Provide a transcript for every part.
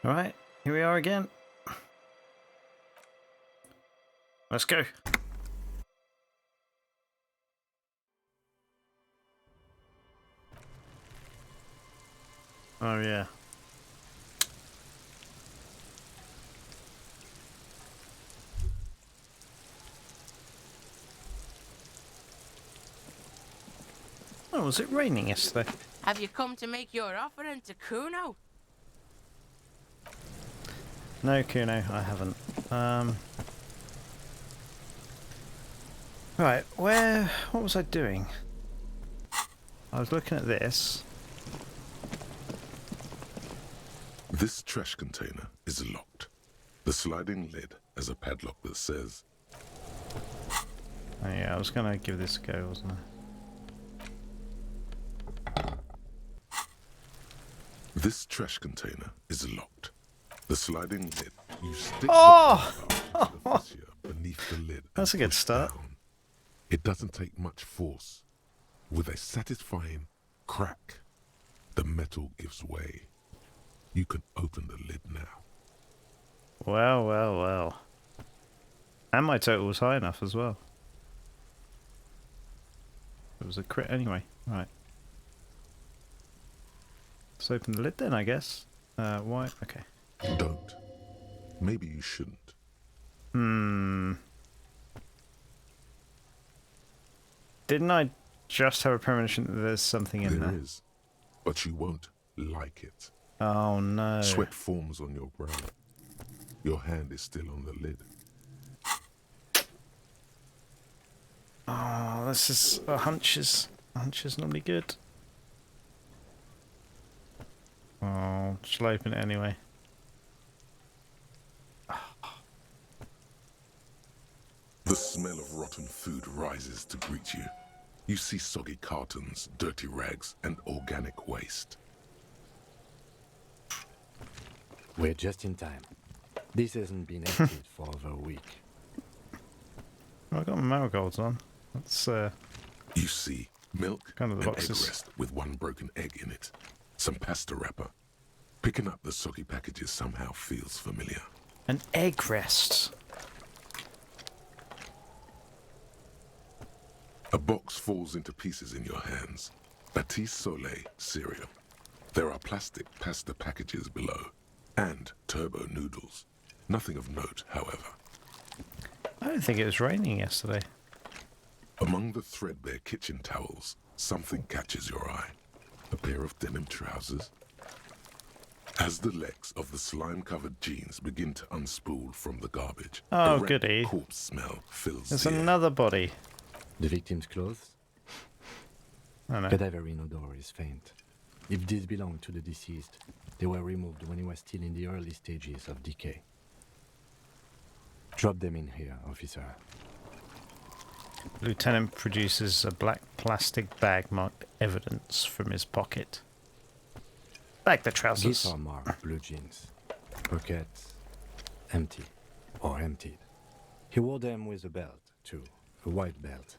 Alright, here we are again. Let's go. Oh yeah. Oh, was it raining yesterday? Have you come to make your offering to Kuno? No, Kuno, I haven't. Right, what was I doing? I was looking at this. This trash container is locked. The sliding lid has a padlock that says... Oh yeah, I was gonna give this a go, wasn't I? This trash container is locked. The sliding lid, you stick Oh! the into the fissure beneath the lid. That's a good push start. down. It doesn't take much force. With a satisfying crack, the metal gives way. You can open the lid now. Well, well, well. And my total was high enough as well. It was a crit anyway. Right. Let's open the lid then, I guess. Why? Okay. Don't. Maybe you shouldn't. Didn't I just have a premonition that there's something in there? There is, but you won't like it. Oh no. Sweat forms on your brow. Your hand is still on the lid. Oh, this is a hunch is normally good. Oh, shall I open it anyway? The smell of rotten food rises to greet you. You see soggy cartons, dirty rags, and organic waste. We're just in time. This hasn't been emptied for over a week. Oh, I've got my marigolds on. That's You see milk Kind of the and boxes. egg rest with one broken egg in it. Some pasta wrapper. Picking up the soggy packages somehow feels familiar. an egg rest. A box falls into pieces in your hands. Batiste Soleil cereal. There are plastic pasta packages below. And turbo noodles. Nothing of note, however. I don't think it was raining yesterday. Among the threadbare kitchen towels, something catches your eye. A pair of denim trousers. As the legs of the slime-covered jeans begin to unspool from the garbage, Oh, a rank goody. corpse smell fills There's the air. another body. The victim's clothes? I know. Cadaverine odor is faint. If these belong to the deceased, they were removed when he was still in the early stages of decay. Drop them in here, officer. Lieutenant produces a black plastic bag marked evidence from his pocket. Back the These trousers. are marked blue jeans. Pockets empty or emptied. He wore them with a belt, too. A white belt.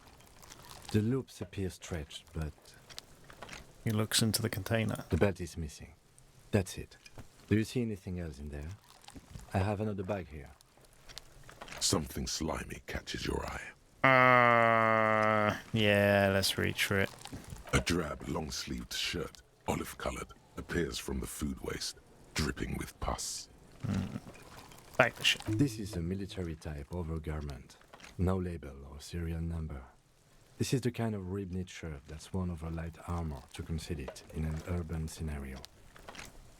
The loops appear stretched, but He looks into the container. the belt is missing. That's it. Do you see anything else in there? I have another bag here. Something slimy catches your eye. Yeah, let's reach for it. A drab, long-sleeved shirt, olive-colored, appears from the food waste, dripping with pus. Back the shit. This is a military-type overgarment. No label or serial number. This is the kind of rib-knit shirt that's worn over light armor to conceal it in an urban scenario.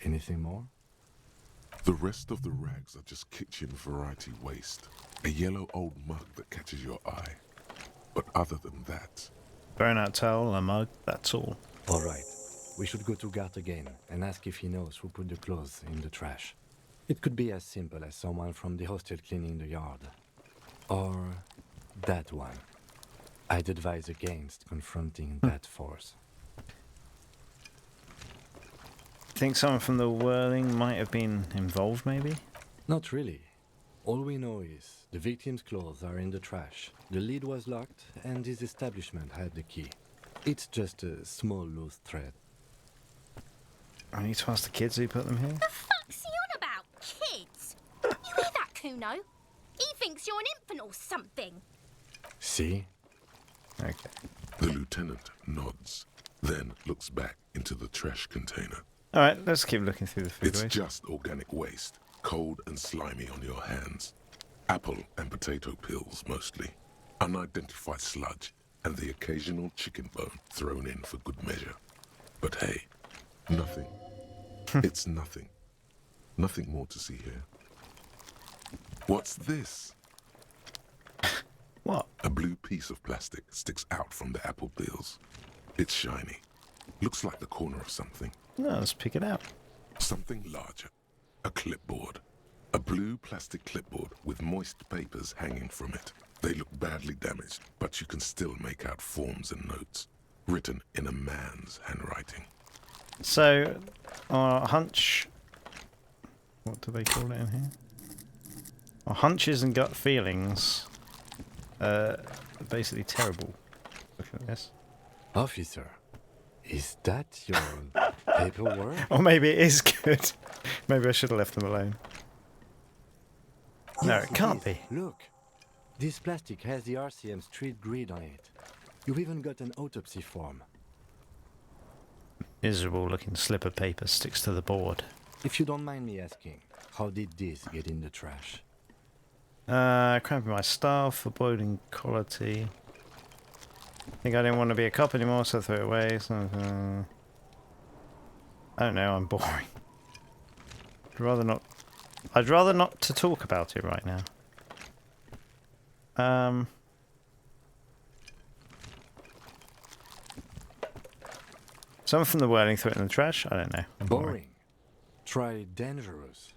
Anything more? The rest of the rags are just kitchen variety waste. A yellow old mug that catches your eye. But other than that, Burn out towel, a mug, that's all. All right. We should go to Gart again and ask if he knows who put the clothes in the trash. It could be as simple as someone from the hostel cleaning the yard. Or that one. I'd advise against confronting that force. Think someone from the whirling might have been involved, maybe? Not really. All we know is the victim's clothes are in the trash. The lid was locked and his establishment had the key. It's just a small loose thread. I need to ask the kids who put them here. The fuck's he on about? Kuno. He thinks you're an infant or something. See? Okay. The lieutenant nods, then looks back into the trash container. Alright, let's keep looking through the food It's waste. just organic waste, cold and slimy on your hands. Apple and potato peels, mostly. Unidentified sludge, and the occasional chicken bone thrown in for good measure. But hey, nothing. It's nothing. Nothing more to see here. What's this? What? A blue piece of plastic sticks out from the apple peels. It's shiny. Looks like the corner of something. No, let's pick it out. Something larger. A clipboard. A blue plastic clipboard with moist papers hanging from it. They look badly damaged, but you can still make out forms and notes, written in a man's handwriting. So, our hunch... What do they call it in here? Our hunches and gut feelings are basically terrible. Look at this. Officer, is that your paperwork? Or maybe it is good. Maybe I should have left them alone. No, Yes, it can't is. be. Look, this plastic has the RCM street grid on it. You've even got an autopsy form. Miserable looking slip of paper sticks to the board. If you don't mind me asking, how did this get in the trash? Cramping my staff, foreboding quality. Think I didn't want to be a cop anymore, so I threw it away. So, I don't know, I'm boring. I'd rather not to talk about it right now. Someone from the whirling threw it in the trash? I don't know. I'm Boring. Try dangerous.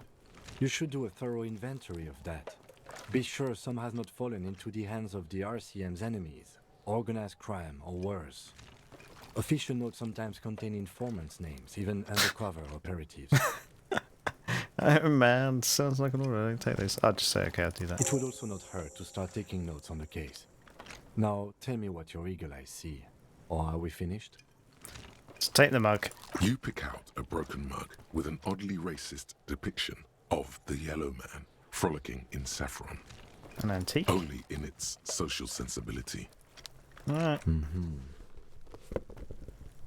You should do a thorough inventory of that. Be sure some has not fallen into the hands of the RCM's enemies, organized crime or worse. Official notes sometimes contain informants' names, even undercover operatives. Oh man, sounds like an order. I don't take this. I'll just say okay, I'll do that. It would also not hurt to start taking notes on the case. Now, tell me what your eagle eyes see. Or are we finished? Let's take the mug. You pick out a broken mug with an oddly racist depiction of the yellow man frolicking in saffron, An antique. only in its social sensibility. Alright.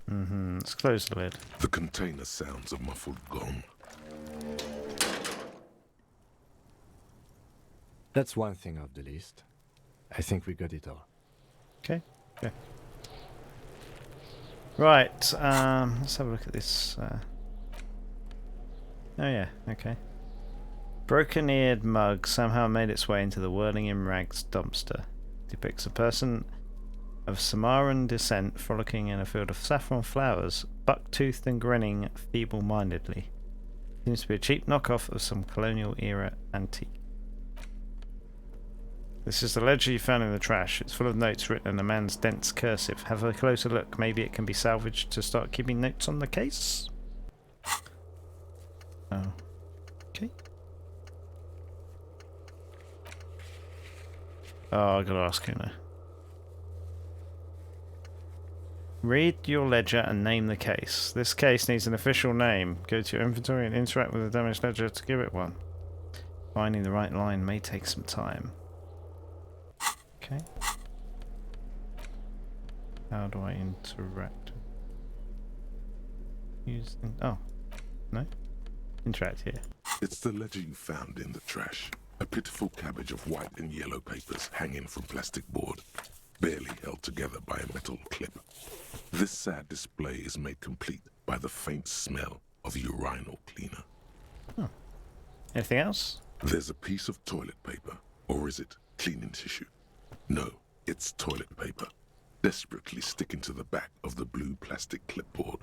Let's close the lid. The container sounds a muffled gong. That's one thing off the list. I think we got it all. Okay. Okay. Right, let's have a look at this. Oh yeah, okay. Broken-eared mug somehow made its way into the whirling in rags dumpster. Depicts a person of Samaran descent frolicking in a field of saffron flowers, buck-toothed and grinning feeble-mindedly. Seems to be a cheap knockoff of some colonial-era antique. This is the ledger you found in the trash. It's full of notes written in a man's dense cursive. Have a closer look. Maybe it can be salvaged to start keeping notes on the case? Oh. Okay. Oh, I gotta ask you now. Read your ledger and name the case. This case needs an official name. Go to your inventory and interact with the damaged ledger to give it one. Finding the right line may take some time. Okay. How do I interact? Use. Oh. No? Interact here. It's the ledger you found in the trash. A pitiful cabbage of white and yellow papers hanging from plastic board, barely held together by a metal clip. This sad display is made complete by the faint smell of urinal cleaner. Oh. Anything else? There's a piece of toilet paper, or is it cleaning tissue? No, it's toilet paper, desperately sticking to the back of the blue plastic clipboard.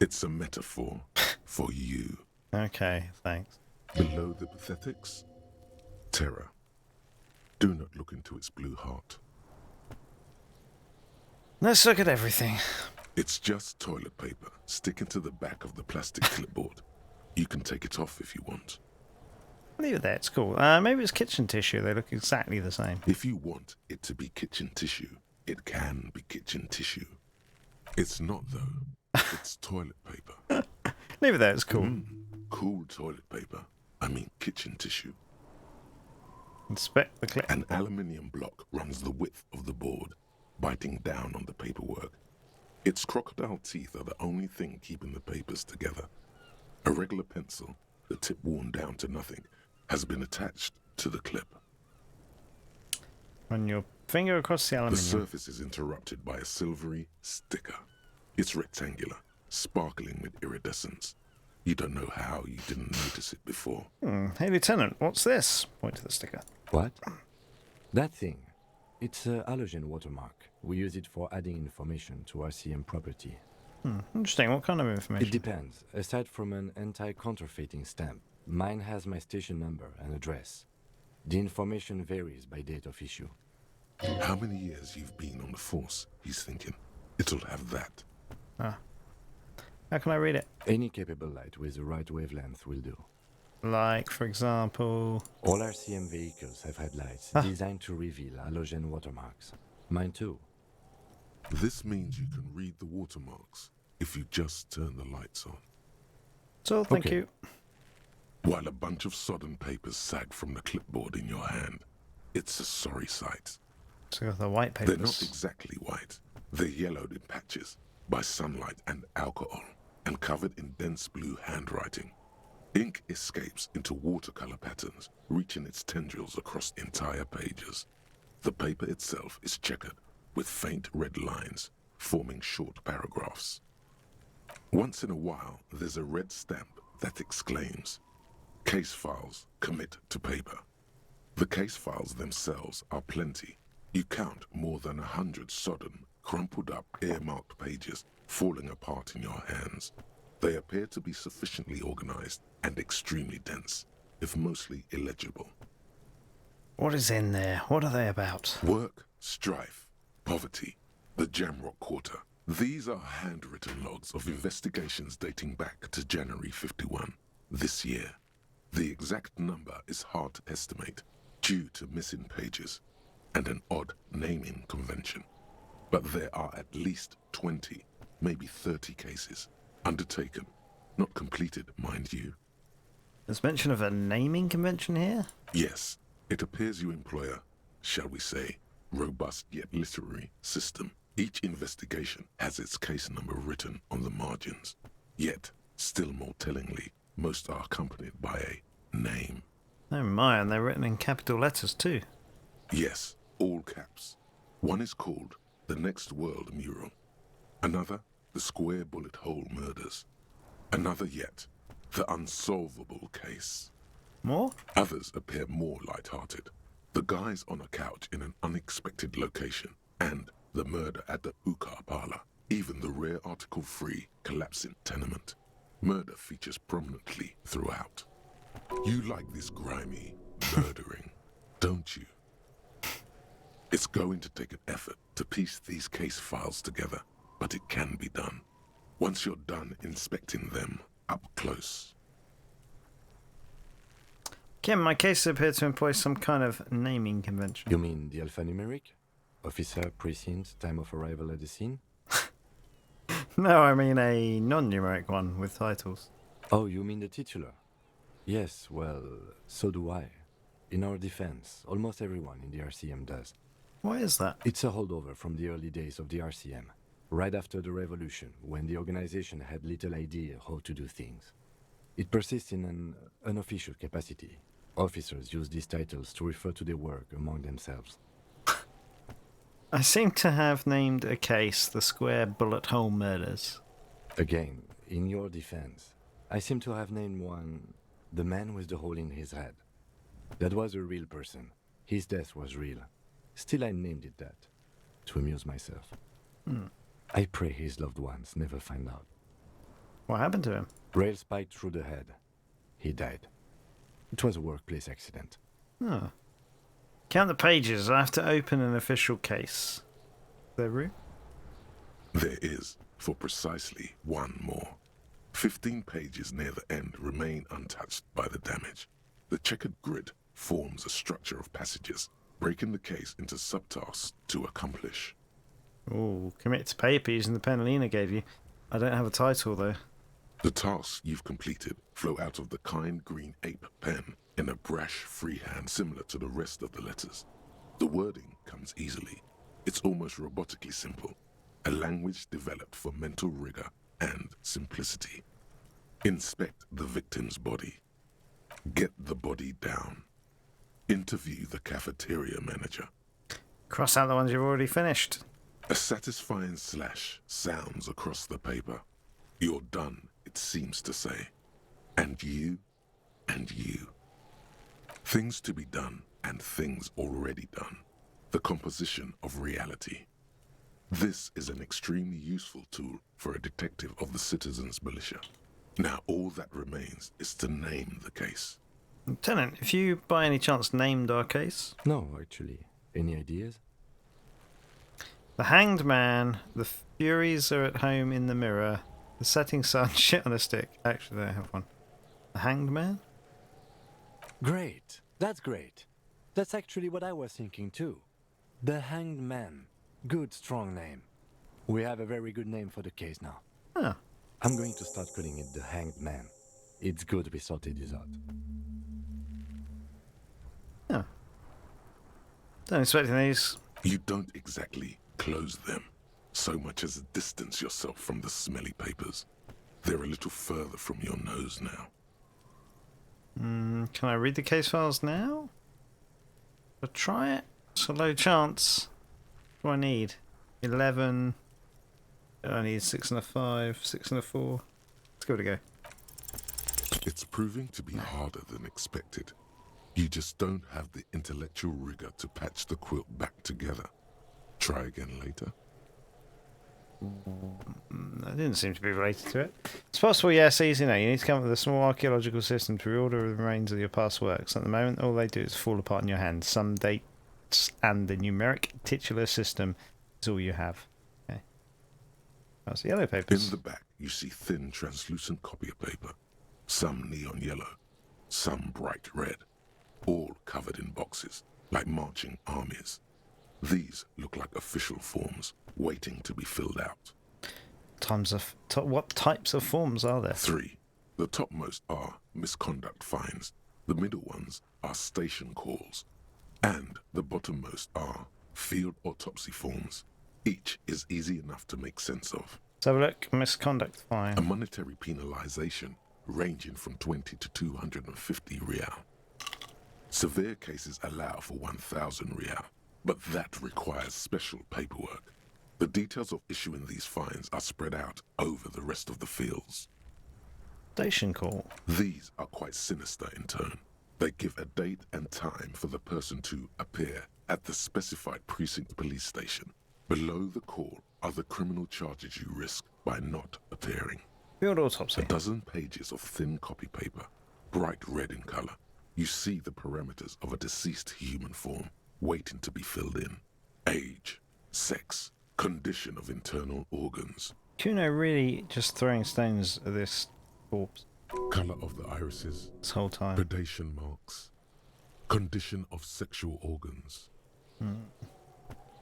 It's a metaphor for you. Okay, thanks. Below the pathetics, terror. Do not look into its blue heart. Let's look at everything. It's just toilet paper sticking to the back of the plastic clipboard. You can take it off if you want. Leave it there, it's cool. Maybe it's kitchen tissue. They look exactly the same. If you want it to be kitchen tissue, it can be kitchen tissue. It's not, though. It's toilet paper. Leave it there, it's cool. Cool toilet paper. I mean kitchen tissue. Inspect the clip. An aluminium block runs the width of the board, biting down on the paperwork. Its crocodile teeth are the only thing keeping the papers together. A regular pencil, the tip worn down to nothing, has been attached to the clip. Run your finger across the The aluminium. surface is interrupted by a silvery sticker. It's rectangular, sparkling with iridescence. You don't know how you didn't notice it before. Hey, Lieutenant, what's this? Point to the sticker. What? That thing. It's a halogen watermark. We use it for adding information to RCM property. Interesting. What kind of information? It depends. Aside from an anti-counterfeiting stamp, mine has my station number and address. The information varies by date of issue. How many years you've been on the force, he's thinking. It'll have that. How can I read it? Any capable light with the right wavelength will do. Like, for example... All RCM vehicles have headlights designed to reveal halogen watermarks. Mine too. This means you can read the watermarks if you just turn the lights on. So, thank Okay. you. While a bunch of sodden papers sag from the clipboard in your hand, it's a sorry sight. So, the white They're papers. not exactly white. They're yellowed in patches by sunlight and alcohol, and covered in dense blue handwriting. Ink escapes into watercolor patterns, reaching its tendrils across entire pages. The paper itself is checkered, with faint red lines, forming short paragraphs. Once in a while, there's a red stamp that exclaims, "Case files commit to paper." The case files themselves are plenty. You count more than 100 sodden, crumpled up, earmarked pages falling apart in your hands. They appear to be sufficiently organized and extremely dense, if mostly illegible. What is in there? What are they about? Work, strife, poverty, the Jamrock Quarter. These are handwritten logs of investigations dating back to January 51, this year. The exact number is hard to estimate due to missing pages and an odd naming convention. But there are at least 20, maybe 30 cases undertaken, not completed, mind you. There's mention of a naming convention here? Yes, it appears you employ a, shall we say, robust yet literary system. Each investigation has its case number written on the margins. Yet, still more tellingly, most are accompanied by a name. Oh my, and they're written in capital letters too. Yes, all caps. One is called The Next World Mural. Another, The Square Bullet Hole Murders. Another yet, The Unsolvable Case. More? Others appear more light-hearted. The guys on a couch in an unexpected location, and the murder at the hookah parlor. Even the rare article-free collapsing tenement. Murder features prominently throughout. You like this grimy murdering, don't you? It's going to take an effort to piece these case files together, but it can be done. Once you're done inspecting them up close. Kim, my cases appear to employ some kind of naming convention. You mean the alphanumeric? Officer, precinct, time of arrival at the scene? No, I mean a non-numeric one with titles. Oh, you mean the titular? Yes, well, so do I. In our defense, almost everyone in the RCM does. Why is that? It's a holdover from the early days of the RCM, right after the revolution, when the organization had little idea how to do things. It persists in an unofficial capacity. Officers use these titles to refer to their work among themselves. I seem to have named a case the Square Bullet Hole Murders. Again, in your defense, I seem to have named one the man with the hole in his head. That was a real person. His death was real. Still, I named it that, to amuse myself. I pray his loved ones never find out. What happened to him? Rail spiked through the head. He died. It was a workplace accident. Oh. Count the pages. I have to open an official case. Is there room? There is, for precisely one more. 15 pages near the end remain untouched by the damage. The checkered grid forms a structure of passages, breaking the case into subtasks to accomplish. Oh, commit to paper using the pen Lena gave you. I don't have a title though. The tasks you've completed flow out of the kind green ape pen in a brash freehand similar to the rest of the letters. The wording comes easily. It's almost robotically simple, a language developed for mental rigor and simplicity. Inspect the victim's body. Get the body down. Interview the cafeteria manager. Cross out the ones you've already finished. A satisfying slash sounds across the paper. You're done, it seems to say. And you, and you. Things to be done and things already done. The composition of reality. This is an extremely useful tool for a detective of the citizens' militia. Now all that remains is to name the case. Lieutenant, if you by any chance named our case? No, actually. Any ideas? The Hanged Man, the Furies are at home in the mirror, the Setting Sun, shit on a stick. Actually, I have one. The Hanged Man? Great. That's great. That's actually what I was thinking too. The Hanged Man. Good, strong name. We have a very good name for the case now. Huh. I'm going to start calling it the Hanged Man. It's good we sorted this out. Huh. Don't expect these. You don't exactly close them, so much as distance yourself from the smelly papers. They're a little further from your nose now. Can I read the case files now? I'll try it. It's a low chance. What do I need? 11. I need 6 and a 5, 6 and a 4. Let's give it a go. It's proving to be harder than expected. You just don't have the intellectual rigor to patch the quilt back together. Try again later. That didn't seem to be related to it. It's possible, yes, easy now. You need to come up with a small archaeological system to reorder the remains of your past works. At the moment, all they do is fall apart in your hands. Some dates and the numeric titular system is all you have. Okay. That's the yellow papers. In the back, you see thin, translucent copier paper. Some neon yellow, some bright red. All covered in boxes, like marching armies. These look like official forms, waiting to be filled out. What types of forms are there? 3. The topmost are misconduct fines. The middle ones are station calls. And the bottommost are field autopsy forms. Each is easy enough to make sense of. Let's have a look. Misconduct fine. A monetary penalization ranging from 20 to 250 real. Severe cases allow for 1,000 real, but that requires special paperwork. The details of issuing these fines are spread out over the rest of the fields. Station call. These are quite sinister in turn. They give a date and time for the person to appear at the specified precinct police station. Below the call are the criminal charges you risk by not appearing. Field autopsy. A dozen pages of thin copy paper, bright red in color. You see the parameters of a deceased human form waiting to be filled in. Age, sex, condition of internal organs. Kuno really just throwing stones at this corpse Color of the irises. this whole time. Predation marks. Condition of sexual organs.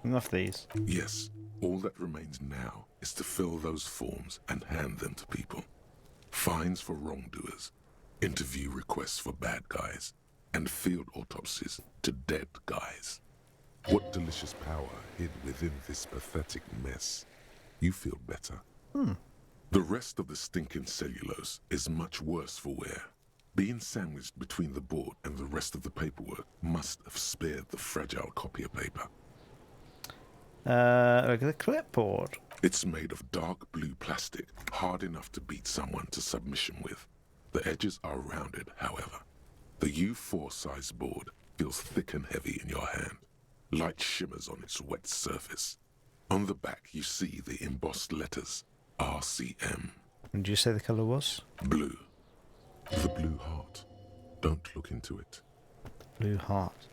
Enough of these. Yes, all that remains now is to fill those forms and hand them to people. Fines for wrongdoers, interview requests for bad guys, and field autopsies to dead guys. What delicious power hid within this pathetic mess. You feel better. The rest of the stinking cellulose is much worse for wear. Being sandwiched between the board and the rest of the paperwork must have spared the fragile copier paper. Look at the clipboard. It's made of dark blue plastic, hard enough to beat someone to submission with. The edges are rounded, however. The U4 size board feels thick and heavy in your hand. Light shimmers on its wet surface. On the back, you see the embossed letters, RCM. What did you say the colour was? Blue. The blue heart. Don't look into it. Blue heart.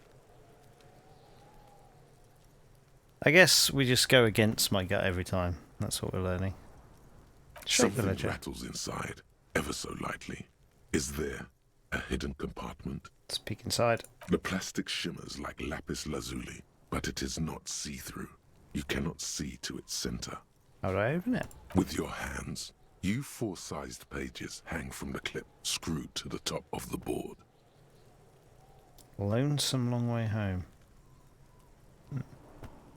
I guess we just go against my gut every time. That's what we're learning. Shake the Something ledger. rattles inside, ever so lightly. Is there a hidden compartment? Let's peek inside. The plastic shimmers like lapis lazuli, but it is not see-through. You cannot see to its center. How do I open it? With your hands, U4-sized pages hang from the clip screwed to the top of the board. Lonesome long way home.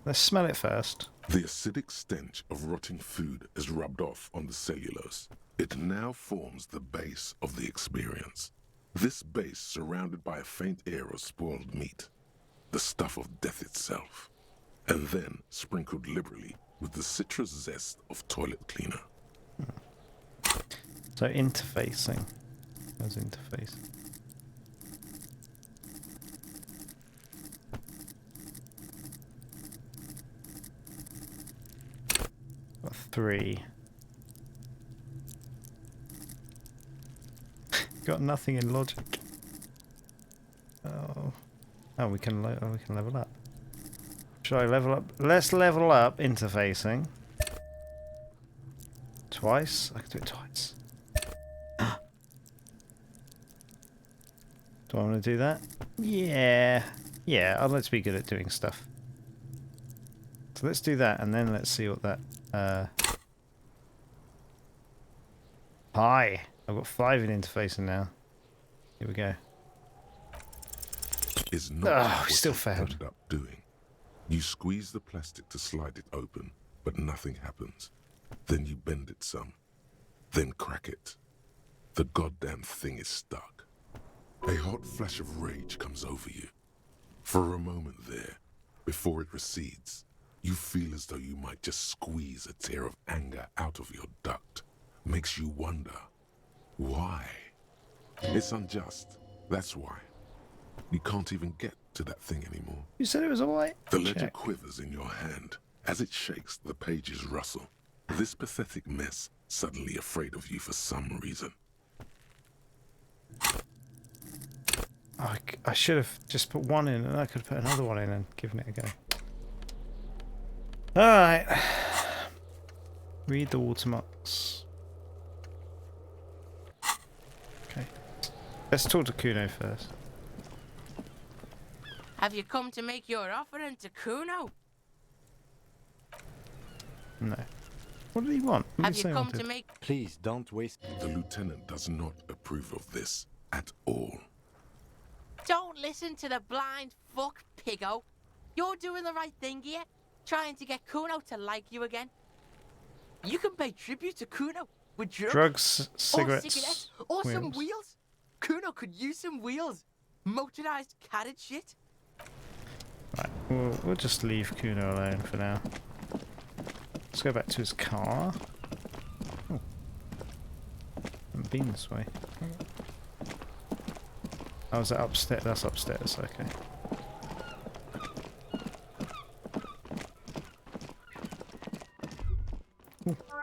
Let's smell it first. The acidic stench of rotting food is rubbed off on the cellulose. It now forms the base of the experience. This base surrounded by a faint air of spoiled meat, the stuff of death itself, and then sprinkled liberally with the citrus zest of toilet cleaner. So interfacing. How's interface? Got 3. Got nothing in logic. Oh, we can level up. Should I level up? Let's level up interfacing. Twice? I can do it twice. Do I want to do that? Yeah. Yeah, let's be good at doing stuff. So let's do that, and then let's see what that... Hi! I've got 5 in interfacing now. Here we go. Is not we what still you failed. ended up doing. You squeeze the plastic to slide it open, but nothing happens. Then you bend it some. Then crack it. The goddamn thing is stuck. A hot flash of rage comes over you. For a moment there, before it recedes, you feel as though you might just squeeze a tear of anger out of your duct. Makes you wonder, why? It's unjust, that's why. You can't even get to that thing anymore. You said it was alright? The ledger quivers in your hand. As it shakes, the pages rustle. This pathetic mess suddenly afraid of you for some reason. I should have just put 1 in, and I could have put another 1 in and given it a go. Alright. Read the watermarks. Okay. Let's talk to Kuno first. Have you come to make your offering to Kuno? No. What did he want? What Have did he you say he come wanted? to make... Please don't waste. The lieutenant does not approve of this at all. Don't listen to the blind fuck, piggo. You're doing the right thing here, trying to get Kuno to like you again. You can pay tribute to Kuno with Drugs, or cigarettes, or some wheels. wheels. Kuno could use some wheels. Motorized carriage shit. Right, we'll just leave Kuno alone for now. Let's go back to his car. Oh. Haven't been this way. Oh, is that upstairs? That's upstairs, okay.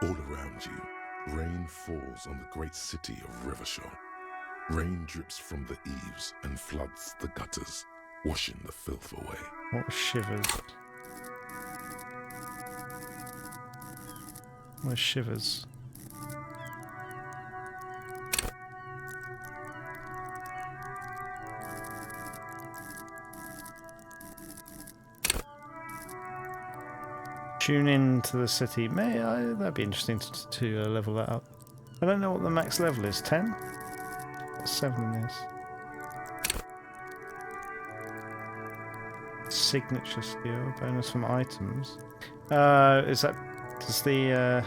All around you, rain falls on the great city of Revachol. Rain drips from the eaves and floods the gutters, washing the filth away. What was Shivers? Where's Shivers? Tune in to the city. That'd be interesting to level that up. I don't know what the max level is. 10? 7 in this. Signature skill bonus from items. Is that? Does the?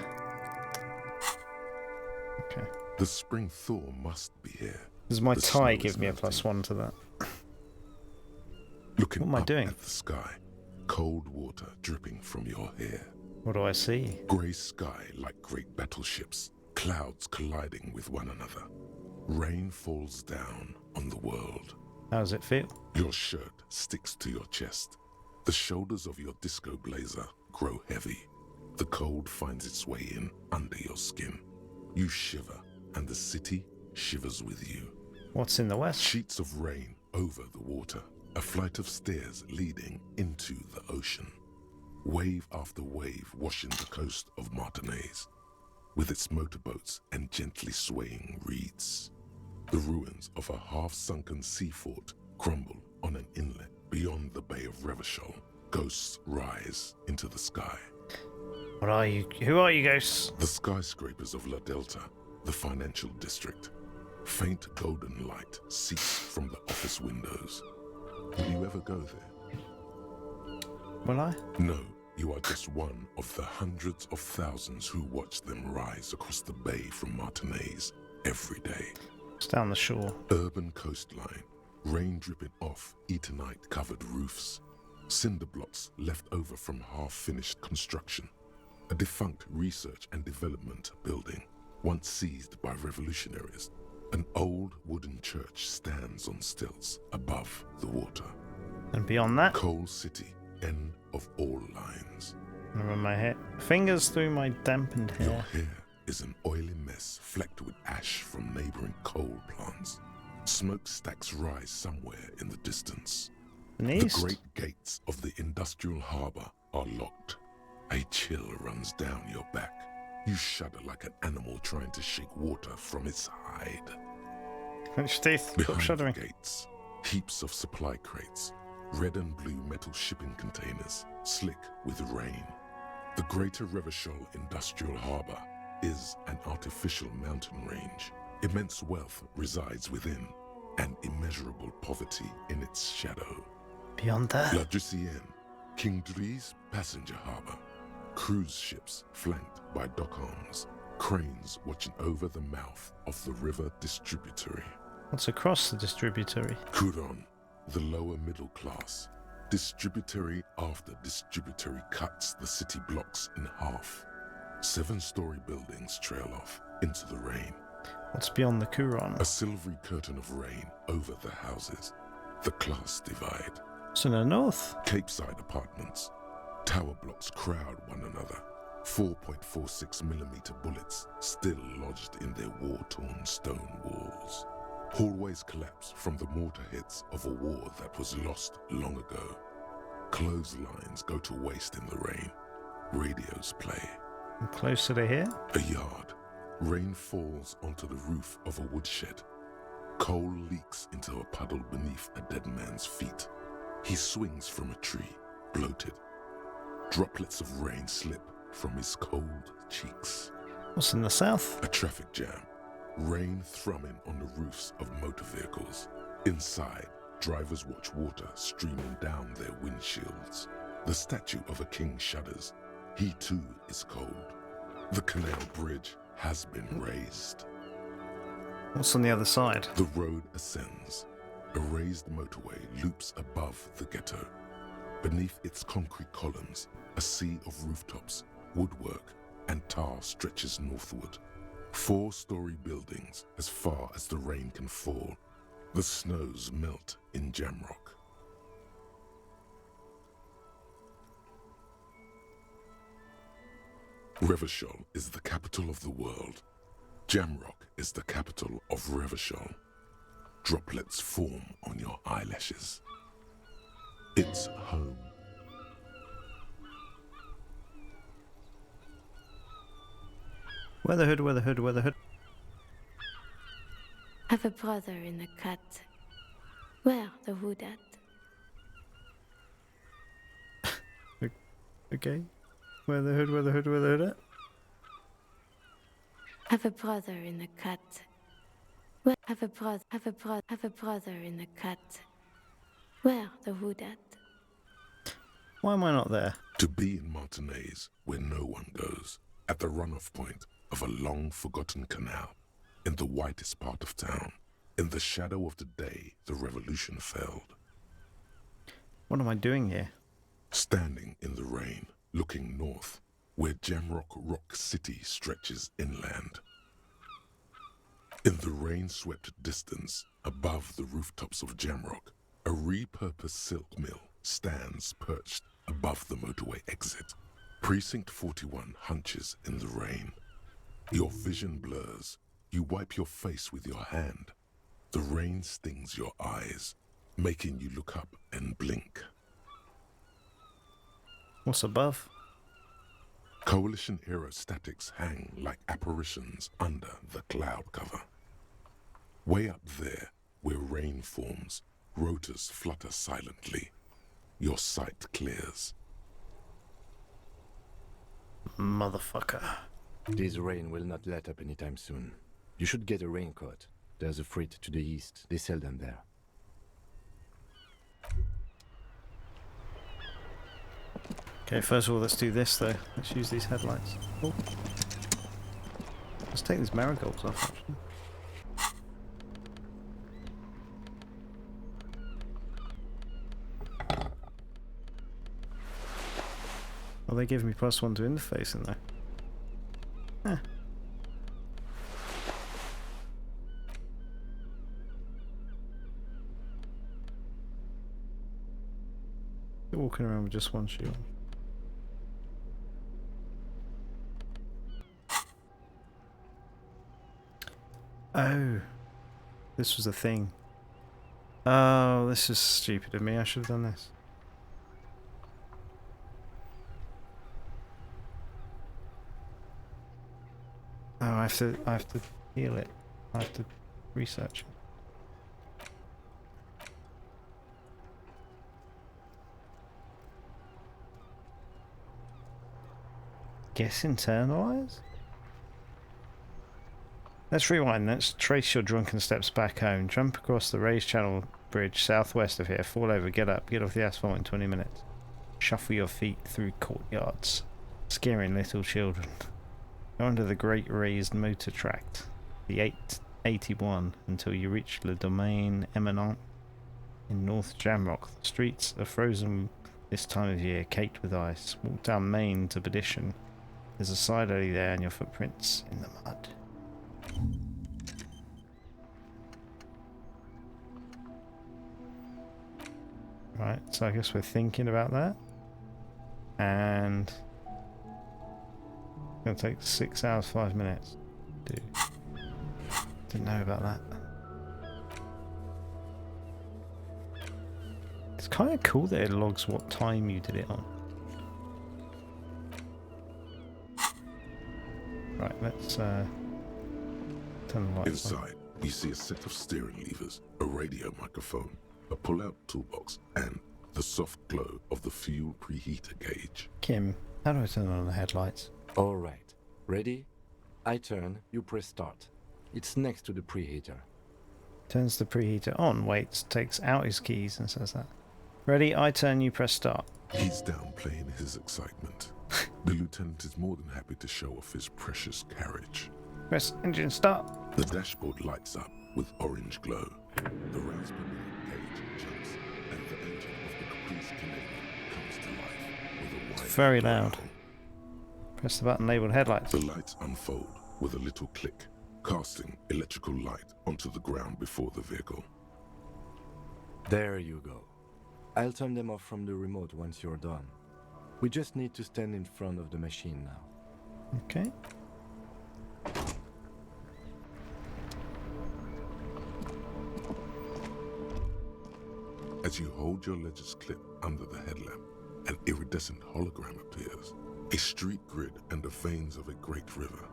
Okay. The spring thaw must be here. Does my The tie snow give is me a melting. +1 to that? Looking What am I up doing? at the sky, cold water dripping from your hair. What do I see? Grey sky like great battleships, clouds colliding with one another. Rain falls down on the world. How does it feel? Your shirt sticks to your chest. The shoulders of your disco blazer grow heavy. The cold finds its way in under your skin. You shiver, and the city shivers with you. What's in the west? Sheets of rain over the water. A flight of stairs leading into the ocean. Wave after wave washing the coast of Martinez, with its motorboats and gently swaying reeds. The ruins of a half-sunken sea fort crumble on an inlet beyond the Bay of Revachol. Ghosts rise into the sky. What are you? Who are you, ghosts? The skyscrapers of La Delta, the financial district. Faint golden light seeps from the office windows. Will you ever go there? Will I? No, you are just one of the hundreds of thousands who watch them rise across the bay from Martinez every day. It's down the shore. Urban coastline, rain dripping off Eternite-covered roofs, cinder blocks left over from half-finished construction, a defunct research and development building, once seized by revolutionaries. An old wooden church stands on stilts above the water. And beyond that, Coal City, end of all lines. over my hair. Fingers through my dampened Your hair. hair is an oily mess flecked with ash from neighboring coal plants. Smokestacks rise somewhere in the distance. An The east. great gates of the industrial harbour are locked. A chill runs down your back. You shudder like an animal trying to shake water from its hide. Clench your teeth. Stop Behind shuddering. the gates, heaps of supply crates, red and blue metal shipping containers, slick with rain. The Greater Revachol Industrial Harbour is an artificial mountain range. Immense wealth resides within, and immeasurable poverty in its shadow. Beyond that. La Drusienne, King Dries passenger harbour. Cruise ships flanked by dock arms. Cranes watching over the mouth of the river distributary. What's across the distributary? Couron, the lower middle class. Distributary after distributary cuts the city blocks in half. 7-story buildings trail off into the rain. What's beyond the Couron? A silvery curtain of rain over the houses. The class divide. It's in the north. Capeside apartments. Tower blocks crowd one another. 4.46mm bullets still lodged in their war-torn stone walls. Hallways collapse from the mortar hits of a war that was lost long ago. Clotheslines go to waste in the rain. Radios play. And closer to here. A yard. Rain falls onto the roof of a woodshed. Coal leaks into a puddle beneath a dead man's feet. He swings from a tree, bloated. Droplets of rain slip from his cold cheeks. What's in the south? A traffic jam. Rain thrumming on the roofs of motor vehicles. Inside, drivers watch water streaming down their windshields. The statue of a king shudders. He too is cold. The canal bridge has been raised. What's on the other side? The road ascends. A raised motorway loops above the ghetto. Beneath its concrete columns, a sea of rooftops, woodwork, and tar stretches northward. 4-story buildings as far as the rain can fall. The snows melt in Jamrock. Revachol is the capital of the world. Jamrock is the capital of Revachol. Droplets form on your eyelashes. It's home. Weatherhood, Weatherhood, Weatherhood. Have a brother in the cut. Where the wood at? Okay. Weatherhood, Weatherhood, Weatherhood. Have a brother in the cut. Where have a brother in the cut. Where the wood at? Why am I not there? To be in Martinez, where no one goes, at the runoff point of a long-forgotten canal, in the whitest part of town, in the shadow of the day the revolution failed. What am I doing here? Standing in the rain, looking north, where Jamrock Rock City stretches inland. In the rain-swept distance, above the rooftops of Jamrock, a repurposed silk mill stands perched above the motorway exit. Precinct 41 hunches in the rain. Your vision blurs. You wipe your face with your hand. The rain stings your eyes, making you look up and blink. What's above? Coalition aerostatics hang like apparitions under the cloud cover. Way up there, where rain forms, rotors flutter silently. Your sight clears. Motherfucker. This rain will not let up anytime soon. You should get a raincoat. There's a freight to the east. They sell them there. Okay, first of all, let's do this though. Let's use these headlights. Oh. Let's take these marigolds off, actually. Well, they give me +1 to interface in there. Huh. You're walking around with just one shield. Oh, this was a thing. Oh, this is stupid of me. I should have done this. Oh, I have to heal it. I have to research it. Guess internalize? Let's rewind. Let's trace your drunken steps back home. Jump across the raised channel bridge southwest of here. Fall over, get up, get off the asphalt in 20 minutes. Shuffle your feet through courtyards, scaring little children. Go under the great raised motor tract, the 881, until you reach Le Domaine Eminent in North Jamrock. The streets are frozen this time of year, caked with ice. Walk down Main to Perdition. There's a side alley there and your footprints in the mud. Right, so I guess we're thinking about that. And it's going to take 6 hours, 5 minutes. Dude. Didn't know about that. It's kind of cool that it logs what time you did it on. Right, let's turn the lights on. Inside, you see a set of steering levers, a radio microphone, a pull-out toolbox, and the soft glow of the fuel preheater gauge. Kim, how do I turn on the headlights? All right. Ready? I turn, you press start. It's next to the preheater. Turns the preheater on, waits, takes out his keys and says that. Ready, I turn, you press start. He's downplaying his excitement. The lieutenant is more than happy to show off his precious carriage. Press engine start. The dashboard lights up with orange glow. The rounds per minute gauge jumps, and the engine of the Caprice Canadian comes to life with a wide Very loud. growl. Press the button labeled headlights. The lights unfold with a little click, casting electrical light onto the ground before the vehicle. There you go. I'll turn them off from the remote once you're done. We just need to stand in front of the machine now. Okay. As you hold your ledger's clip under the headlamp, an iridescent hologram appears. A street grid and the veins of a great river.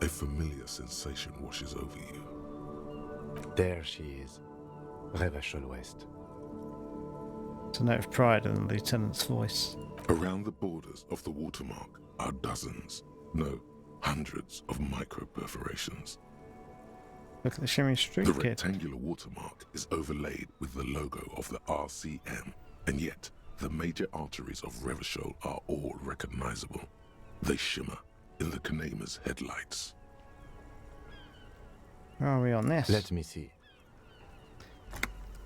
A familiar sensation washes over you. There she is. Revachol West. It's a note of pride in the lieutenant's voice. Around the borders of the watermark are dozens, no, hundreds of micro-perforations. Look at the shimmy street The kid. rectangular watermark is overlaid with the logo of the RCM, and yet the major arteries of Revachol are all recognizable. They shimmer in the Kanema's headlights. Where are we on this? Let me see.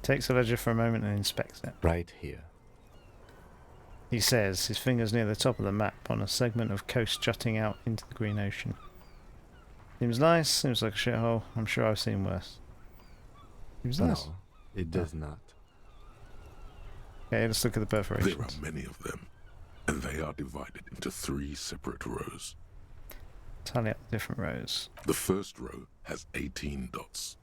Takes the ledger for a moment and inspects it. Right here. He says, his fingers near the top of the map on a segment of coast jutting out into the green ocean. Seems nice, seems like a shithole. I'm sure I've seen worse. Seems nice. No, it does not. Okay, let's look at the There perforations. are many of them, and they are divided into 3 separate rows. Tally up the different rows. The first row has 18 dots.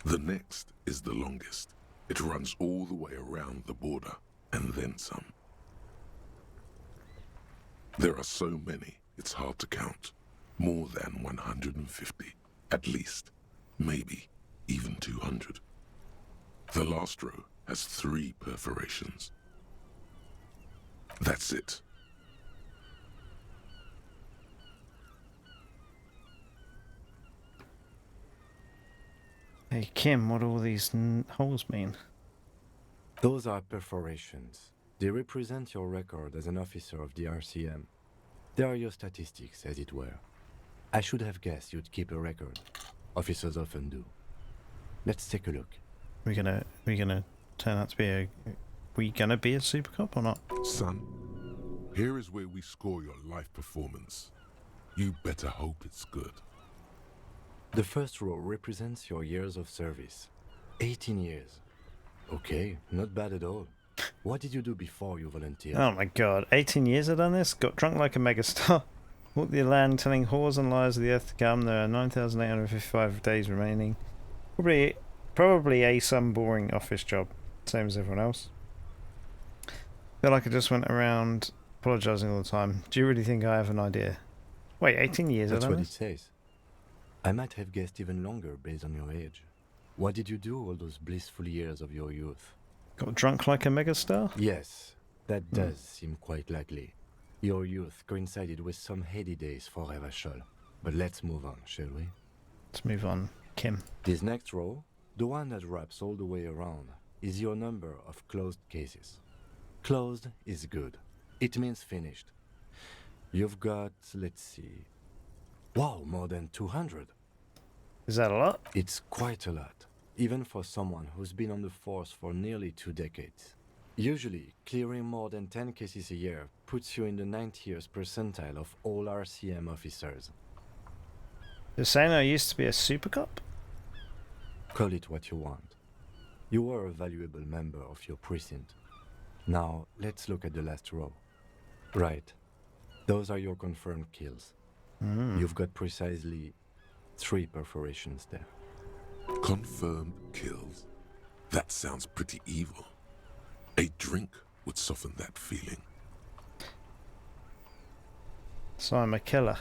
The next is the longest. It runs all the way around the border, and then some. There are so many, it's hard to count. More than 150, at least. Maybe even 200. The last row has 3 perforations. That's it. Hey Kim, what do all these holes mean? Those are perforations. They represent your record as an officer of the RCM. They are your statistics, as it were. I should have guessed you'd keep a record. Officers often do. Let's take a look. We gonna turn out to be a super cop or not? Son, here is where we score your life performance. You better hope it's good. The first row represents your years of service. 18 years. Okay, not bad at all. What did you do before you volunteered? Oh my god, 18 years I've done this? Got drunk like a megastar. Walked the land telling whores and lies of the earth to come. There are 9,855 days remaining. Probably some boring office job. Same as everyone else. Feel like I just went around apologising all the time. Do you really think I have an idea? Wait, 18 years I've That's done what it this? says. I might have guessed even longer based on your age. What did you do all those blissful years of your youth? Got drunk like a megastar? Yes, that does seem quite likely. Your youth coincided with some heady days for Revachol. But let's move on, shall we? Let's move on. Kim. This next row, the one that wraps all the way around, is your number of closed cases. Closed is good. It means finished. You've got, let's see... Wow, more than 200. Is that a lot? It's quite a lot, even for someone who's been on the force for nearly 2 decades. Usually, clearing more than 10 cases a year puts you in the 90th percentile of all RCM officers. You're saying I used to be a super cop? Call it what you want. You were a valuable member of your precinct. Now, let's look at the last row. Right. Those are your confirmed kills. You've got precisely 3 perforations there. Confirmed kills. That sounds pretty evil. A drink would soften that feeling. So I'm a killer.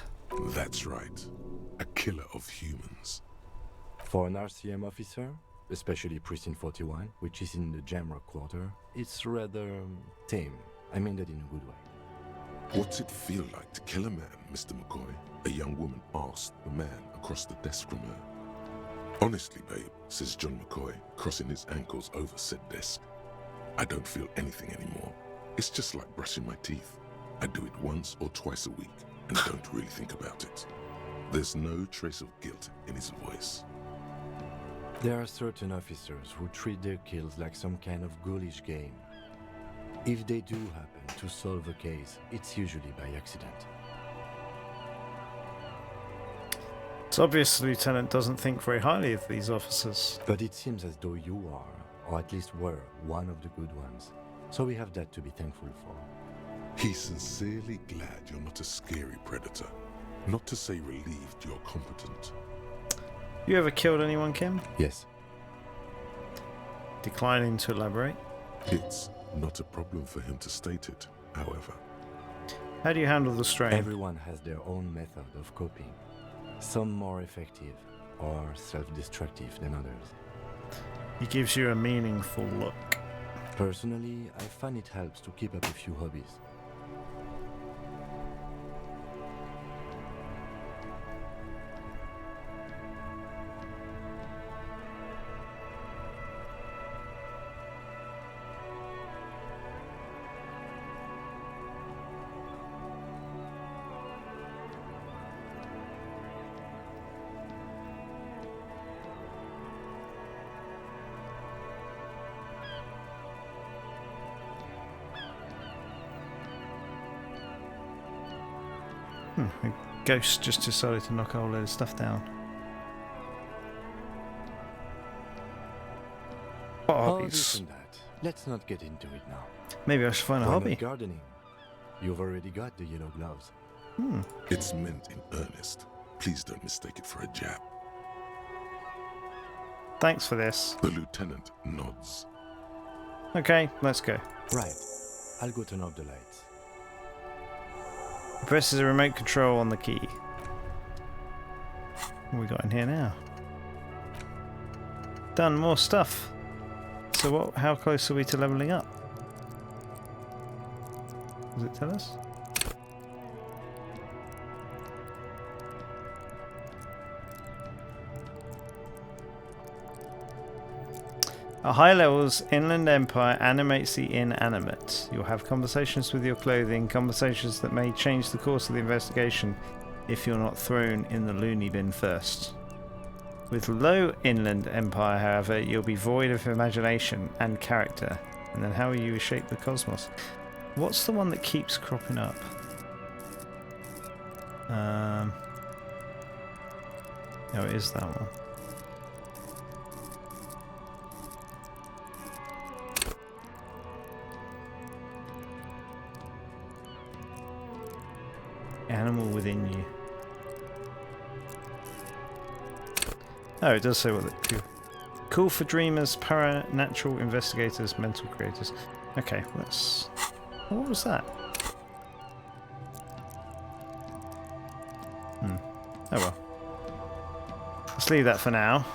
That's right. A killer of humans. For an RCM officer, especially Precinct 41, which is in the Jamrock Quarter, it's rather tame. I mean that in a good way. What's it feel like to kill a man, Mr. McCoy? A young woman asked the man across the desk from her. Honestly, babe, says John McCoy, crossing his ankles over said desk. I don't feel anything anymore. It's just like brushing my teeth. I do it once or twice a week and don't really think about it. There's no trace of guilt in his voice. There are certain officers who treat their kills like some kind of ghoulish game. If they do happen to solve a case, it's usually by accident. It's obvious the lieutenant doesn't think very highly of these officers. But it seems as though you are, or at least were, one of the good ones. So we have that to be thankful for. He's sincerely glad you're not a scary predator. Not to say relieved you're competent. You ever killed anyone, Kim? Yes. Declining to elaborate. It's not a problem for him to state it, however. How do you handle the strain? Everyone has their own method of coping. Some more effective or self-destructive than others. He gives you a meaningful look. Personally, I find it helps to keep up a few hobbies. A ghost just decided to knock a whole load of stuff down. What Oh, hobbies? this and that. Let's not get into it now. Maybe I should find a Why not hobby. gardening? You've already got the yellow gloves. It's meant in earnest. Please don't mistake it for a jab. Thanks for this. The lieutenant nods. Okay, let's go. Right. I'll go turn off the lights. Presses a remote control on the key. What we got in here now? Done more stuff. So what? How close are we to leveling up? Does it tell us? At high levels, Inland Empire animates the inanimate. You'll have conversations with your clothing, conversations that may change the course of the investigation if you're not thrown in the loony bin first. With low Inland Empire, however, you'll be void of imagination and character. And then how will you shape the cosmos? What's the one that keeps cropping up? Oh, it is that one. Animal within you. Oh, it does say what the cool for dreamers, paranatural investigators, mental creators. Okay, let's. What was that? Oh well. Let's leave that for now.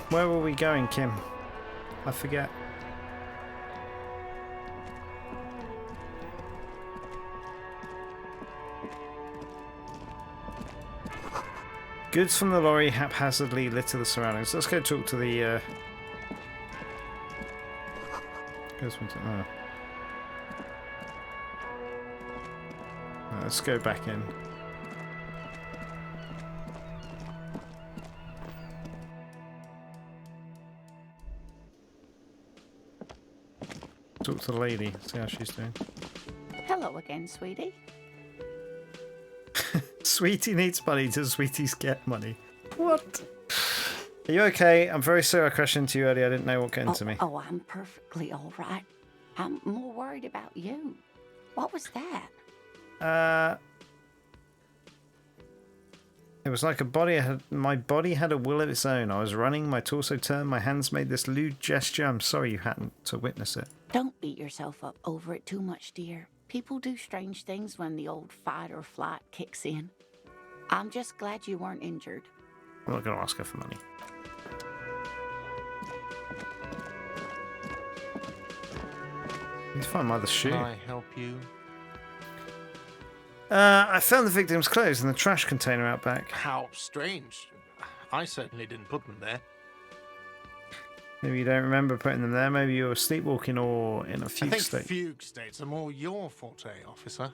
Where were we going, Kim? I forget. Goods from the lorry haphazardly litter the surroundings. Let's go talk to the. Let's go back in. Talk to the lady, see how she's doing. Hello again, sweetie. Sweetie needs money, does Sweeties get money? What? Are you okay? I'm very sorry I crashed into you earlier. I didn't know what got into me. Oh, I'm perfectly all right. I'm more worried about you. What was that? It was like my body had a will of its own. I was running, my torso turned, my hands made this lewd gesture. I'm sorry you hadn't to witness it. Don't beat yourself up over it too much, dear. People do strange things when the old fight or flight kicks in. I'm just glad you weren't injured. I'm not going to ask her for money. I need to find my other shoe. Can I help you? I found the victim's clothes in the trash container out back. How strange. I certainly didn't put them there. Maybe you don't remember putting them there. Maybe you were sleepwalking or in a fugue state. I think fugue states are more your forte, officer.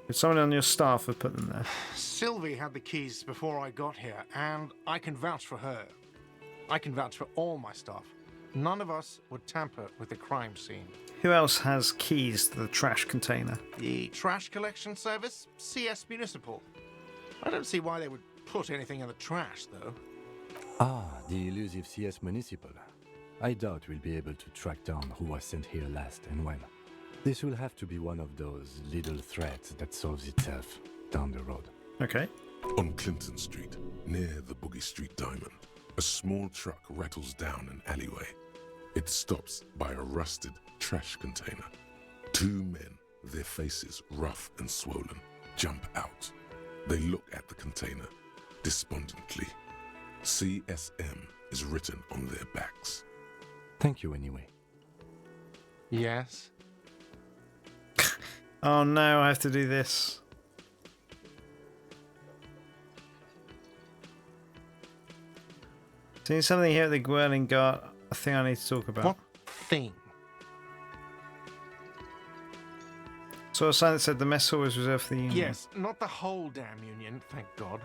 Could someone on your staff have put them there? Sylvie had the keys before I got here, and I can vouch for her. I can vouch for all my staff. None of us would tamper with the crime scene. Who else has keys to the trash container? The trash collection service? CS Municipal. I don't see why they would put anything in the trash, though. Ah, the elusive CS Municipal. I doubt we'll be able to track down who was sent here last and when. This will have to be one of those little threats that solves itself down the road. Okay. On Clinton Street, near the Boogie Street Diamond, a small truck rattles down an alleyway. It stops by a rusted trash container. Two men, their faces rough and swollen, jump out. They look at the container, despondently. CSM is written on their backs. Thank you anyway. Yes? Oh no, I have to do this. Seen something here at the Gwirling Guard. A thing I need to talk about. What thing? Saw a sign that said the mess hall was reserved for the union. Yes, not the whole damn union, thank God.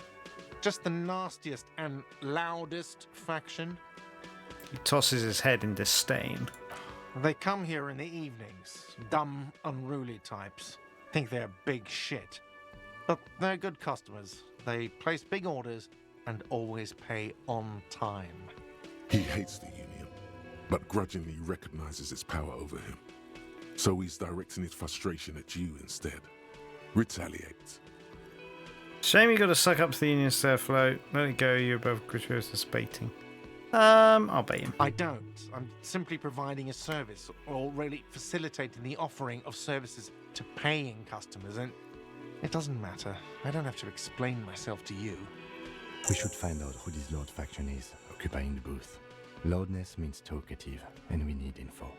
Just the nastiest and loudest faction. He tosses his head in disdain. They come here in the evenings. Dumb, unruly types. Think they're big shit. But they're good customers. They place big orders and always pay on time. He hates the union, but grudgingly recognizes its power over him. So he's directing his frustration at you instead. Retaliate. Shame you got to suck up to the union to stay afloat. Let it go, you're above gratuitous baiting. I'll bait him. I don't. I'm simply providing a service, or really facilitating the offering of services to paying customers, and it doesn't matter. I don't have to explain myself to you. We should find out who this Lord faction is, occupying the booth. Loudness means talkative, and we need info.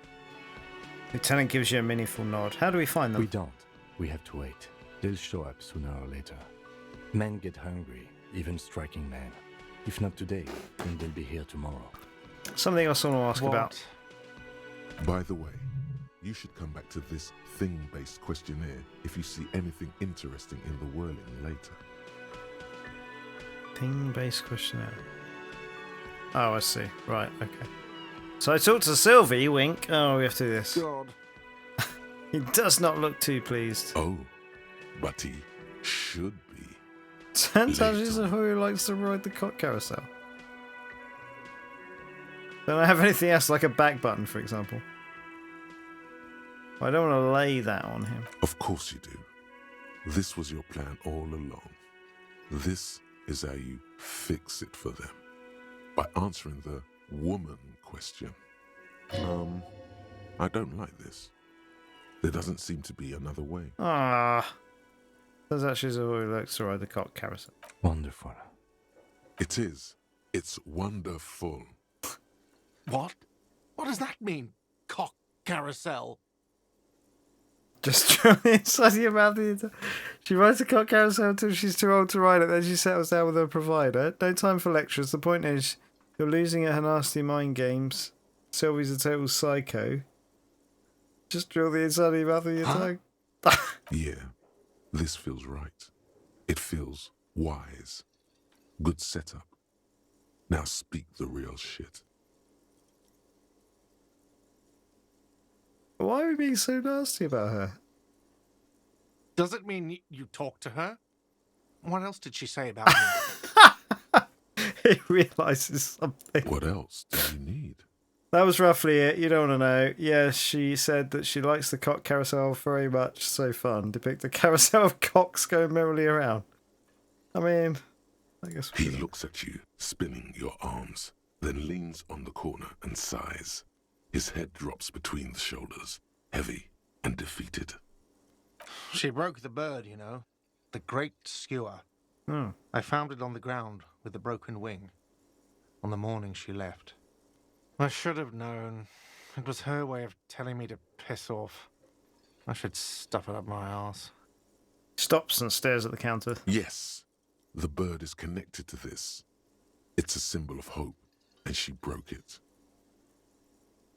Lieutenant gives you a meaningful nod. How do we find them? We don't. We have to wait. They'll show up sooner or later. Men get hungry, even striking men. If not today, then they'll be here tomorrow. Something else I want to ask about. By the way, you should come back to this thing-based questionnaire if you see anything interesting in the whirling later. Thing-based questionnaire. Oh, I see. Right, okay. So I talked to Sylvie, wink. Oh, we have to do this. God. He does not look too pleased. Oh, but he should be. Turns out she's Later. a who likes to ride the cock carousel. Don't I have anything else like a back button, for example? I don't want to lay that on him. Of course you do. This was your plan all along. This is how you fix it for them. By answering the woman question. I don't like this. There doesn't seem to be another way. Ah. Turns out she's a who likes to ride the cock carousel. Wonderful. It is. It's wonderful. What? What does that mean? Cock carousel. Just throw it inside your mouth. She rides a cock carousel until she's too old to ride it. Then she settles down with her provider. No time for lectures. The point is, you're losing at her nasty mind games. Sylvie's a total psycho. Just drill the inside of your mouth with your tongue. Yeah, this feels right. It feels wise. Good setup. Now speak the real shit. Why are we being so nasty about her? Does it mean you talked to her? What else did she say about me? He realises something. What else do you need? That was roughly it. You don't want to know. Yeah, she said that she likes the cock carousel very much. So fun. Depict a carousel of cocks going merrily around. I mean, I guess we He should- looks at you, spinning your arms, then leans on the corner and sighs. His head drops between the shoulders, heavy and defeated. She broke the bird, you know. The great skewer. Oh. I found it on the ground with a broken wing. On the morning she left. I should have known. It was her way of telling me to piss off. I should stuff it up my arse. Stops and stares at the counter. Yes, the bird is connected to this. It's a symbol of hope, and she broke it.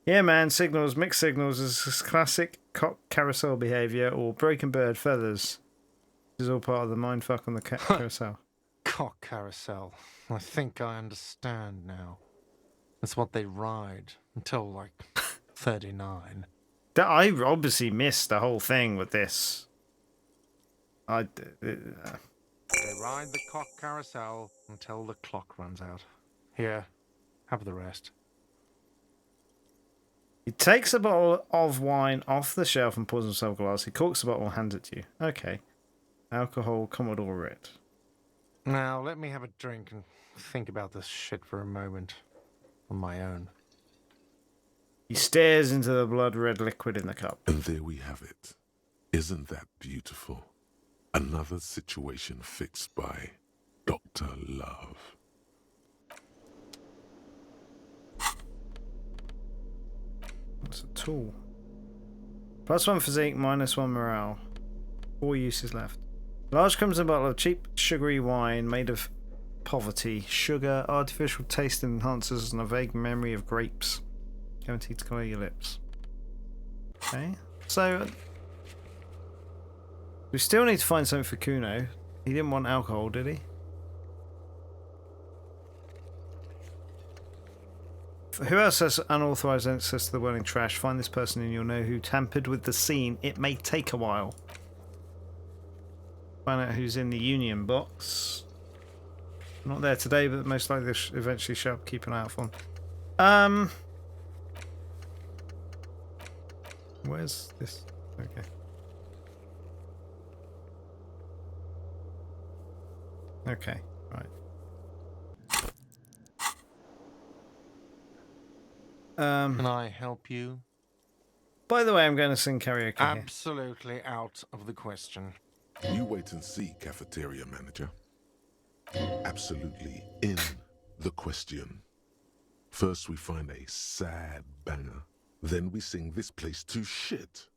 Yeah, man, signals, mixed signals is classic cock carousel behaviour or broken bird feathers. This is all part of the mindfuck on the carousel. Cock carousel. I think I understand now. It's what they ride until, like, 39. I obviously missed the whole thing with this. They ride the cock carousel until the clock runs out. Here, have the rest. He takes a bottle of wine off the shelf and pours himself a glass. He corks the bottle and hands it to you. Okay. Alcohol, Commodore it. Now, let me have a drink and think about this shit for a moment. On my own. He stares into the blood-red liquid in the cup. And there we have it. Isn't that beautiful? Another situation fixed by Dr. Love. That's a tool. +1 physique, -1 morale. 4 uses left. Large crimson bottle of cheap, sugary wine made of poverty, sugar, artificial taste enhancers, and a vague memory of grapes. Guaranteed to colour your lips. Okay. So, we still need to find something for Kuno. He didn't want alcohol, did he? Who else has unauthorized access to the whirling trash? Find this person and you'll know who tampered with the scene. It may take a while. Find out who's in the union box. Not there today, but most likely they'll eventually show up. Keep an eye out for them. Where's this? Okay. Okay, right. Can I help you? By the way, I'm going to sing karaoke here. Absolutely out of the question. You wait and see, cafeteria manager. Absolutely in the question. First we find a sad banger. Then we sing this place to shit.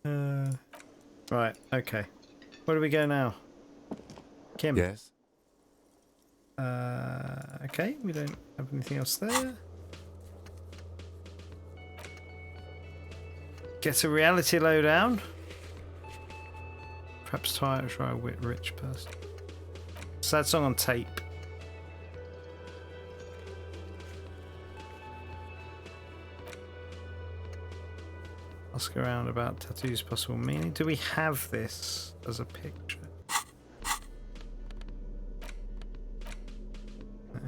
Right, okay. Where do we go now? Kim. Yes? Okay, we don't have anything else there. Get a reality lowdown. Perhaps try a rich person. Sad song on tape. Ask around about tattoos' possible meaning. Do we have this as a picture? No.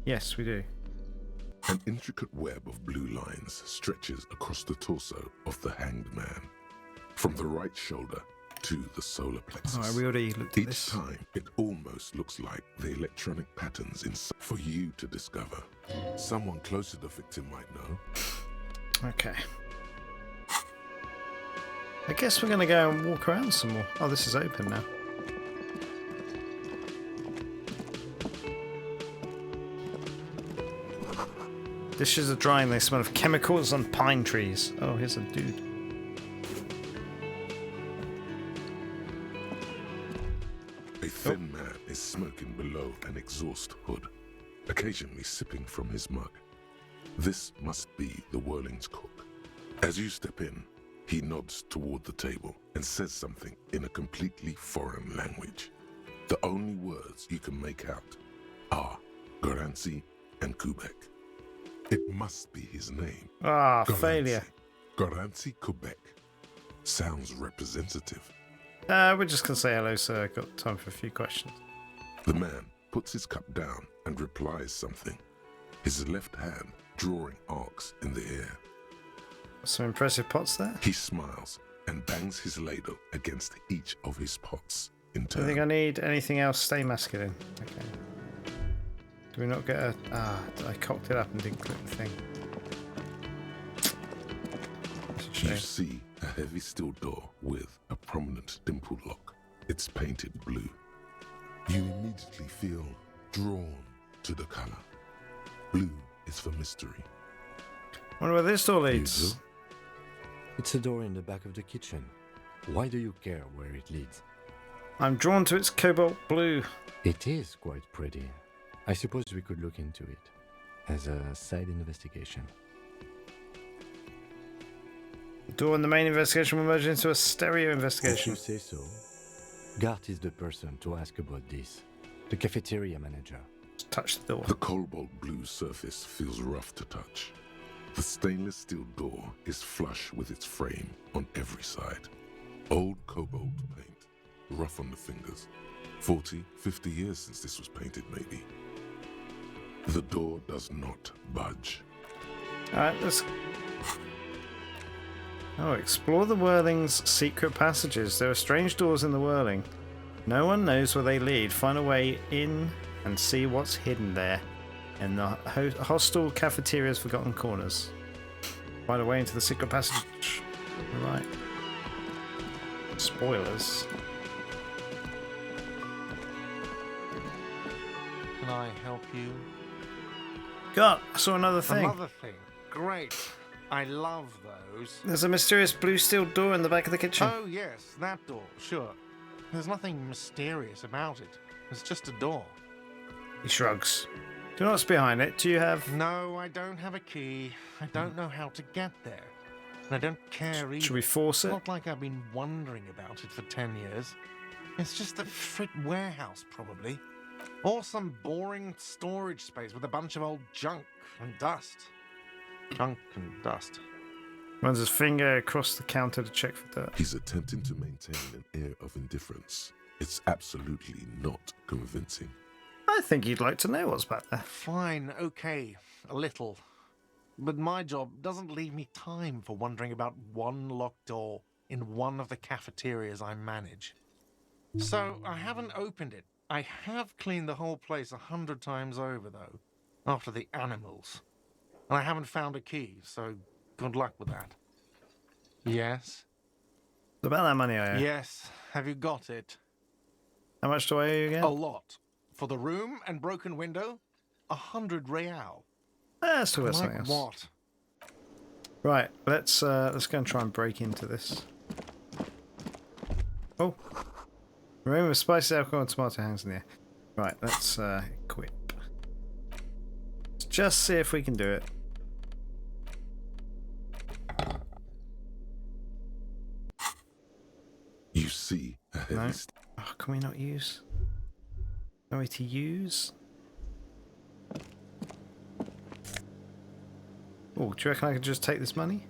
Yes, we do. An intricate web of blue lines stretches across the torso of the hanged man, from the right shoulder to the solar plexus. Oh, we already looked at Each this. time, it almost looks like the electronic patterns for you to discover. Someone close to the victim might know. Okay. I guess we're going to go and walk around some more. Oh, this is open now. Dishes are drying. They smell of chemicals and pine trees. Oh, here's a dude. A thin man is smoking below an exhaust hood, occasionally sipping from his mug. This must be the Whirling's cook. As you step in, he nods toward the table and says something in a completely foreign language. The only words you can make out are Garancy and Kubek. It must be his name. Ah, Garancy. failure. Garancy Kubek. Sounds representative. We're just going to say hello, sir. I've got time for a few questions. The man puts his cup down and replies something, his left hand drawing arcs in the air. Some impressive pots there. He smiles and bangs his ladle against each of his pots in Do you think I turn. need anything else? Stay masculine. Okay. Do we not get a... Ah, I cocked it up and didn't click the thing. That's a You shame. see a heavy steel door with a prominent dimple lock. It's painted blue. You immediately feel drawn to the color. Blue is for mystery. Wonder where this door You leads. do? It's a door in the back of the kitchen. Why do you care where it leads? I'm drawn to its cobalt blue. It is quite pretty. I suppose we could look into it as a side investigation. The door in the main investigation will merge into a stereo If investigation. you say so. Gart is the person to ask about this. The cafeteria manager. Just touch the door. The cobalt blue surface feels rough to touch. The stainless steel door is flush with its frame on every side. Old cobalt paint, rough on the fingers. 40, 50 years since this was painted, maybe. The door does not budge. Alright, let's... Oh, explore the Whirling's secret passages. There are strange doors in the Whirling. No one knows where they lead. Find a way in and see what's hidden there in the hostile cafeteria's forgotten corners. Find a way into the secret passage. Right. Spoilers. Can I help you? God, I saw another thing. Another thing. Great. I love those. There's a mysterious blue steel door in the back of the kitchen. Oh, yes, that door, sure. There's nothing mysterious about it. It's just a door. He shrugs. Do you know what's behind it? Do you have... No, I don't have a key. I don't know how to get there. And I don't care either. Should we force it? Not like I've been wondering about it for 10 years. It's just a frit warehouse, probably. Or some boring storage space with a bunch of old junk and dust. Junk and dust. Runs his finger across the counter to check for dirt. He's attempting to maintain an air of indifference. It's absolutely not convincing. I think you'd like to know what's back there. Fine, okay, a little. But my job doesn't leave me time for wondering about one locked door in one of the cafeterias I manage. So I haven't opened it. I have cleaned the whole place 100 times over, though, after the animals. And I haven't found a key, so good luck with that. Yes? It's about that money I owe. Yes. Have you got it? How much do I owe you again? A lot. For the room and broken window, 100 real. Let's talk about something Like else. what? Right, let's go and try and break into this. Oh. Remember spicy alcohol and tomato hangs in the air. Right, let's equip. Let's just see if we can do it. You see a heavy No. Oh, can we not use? No way to use? Oh, do you reckon I could just take this money?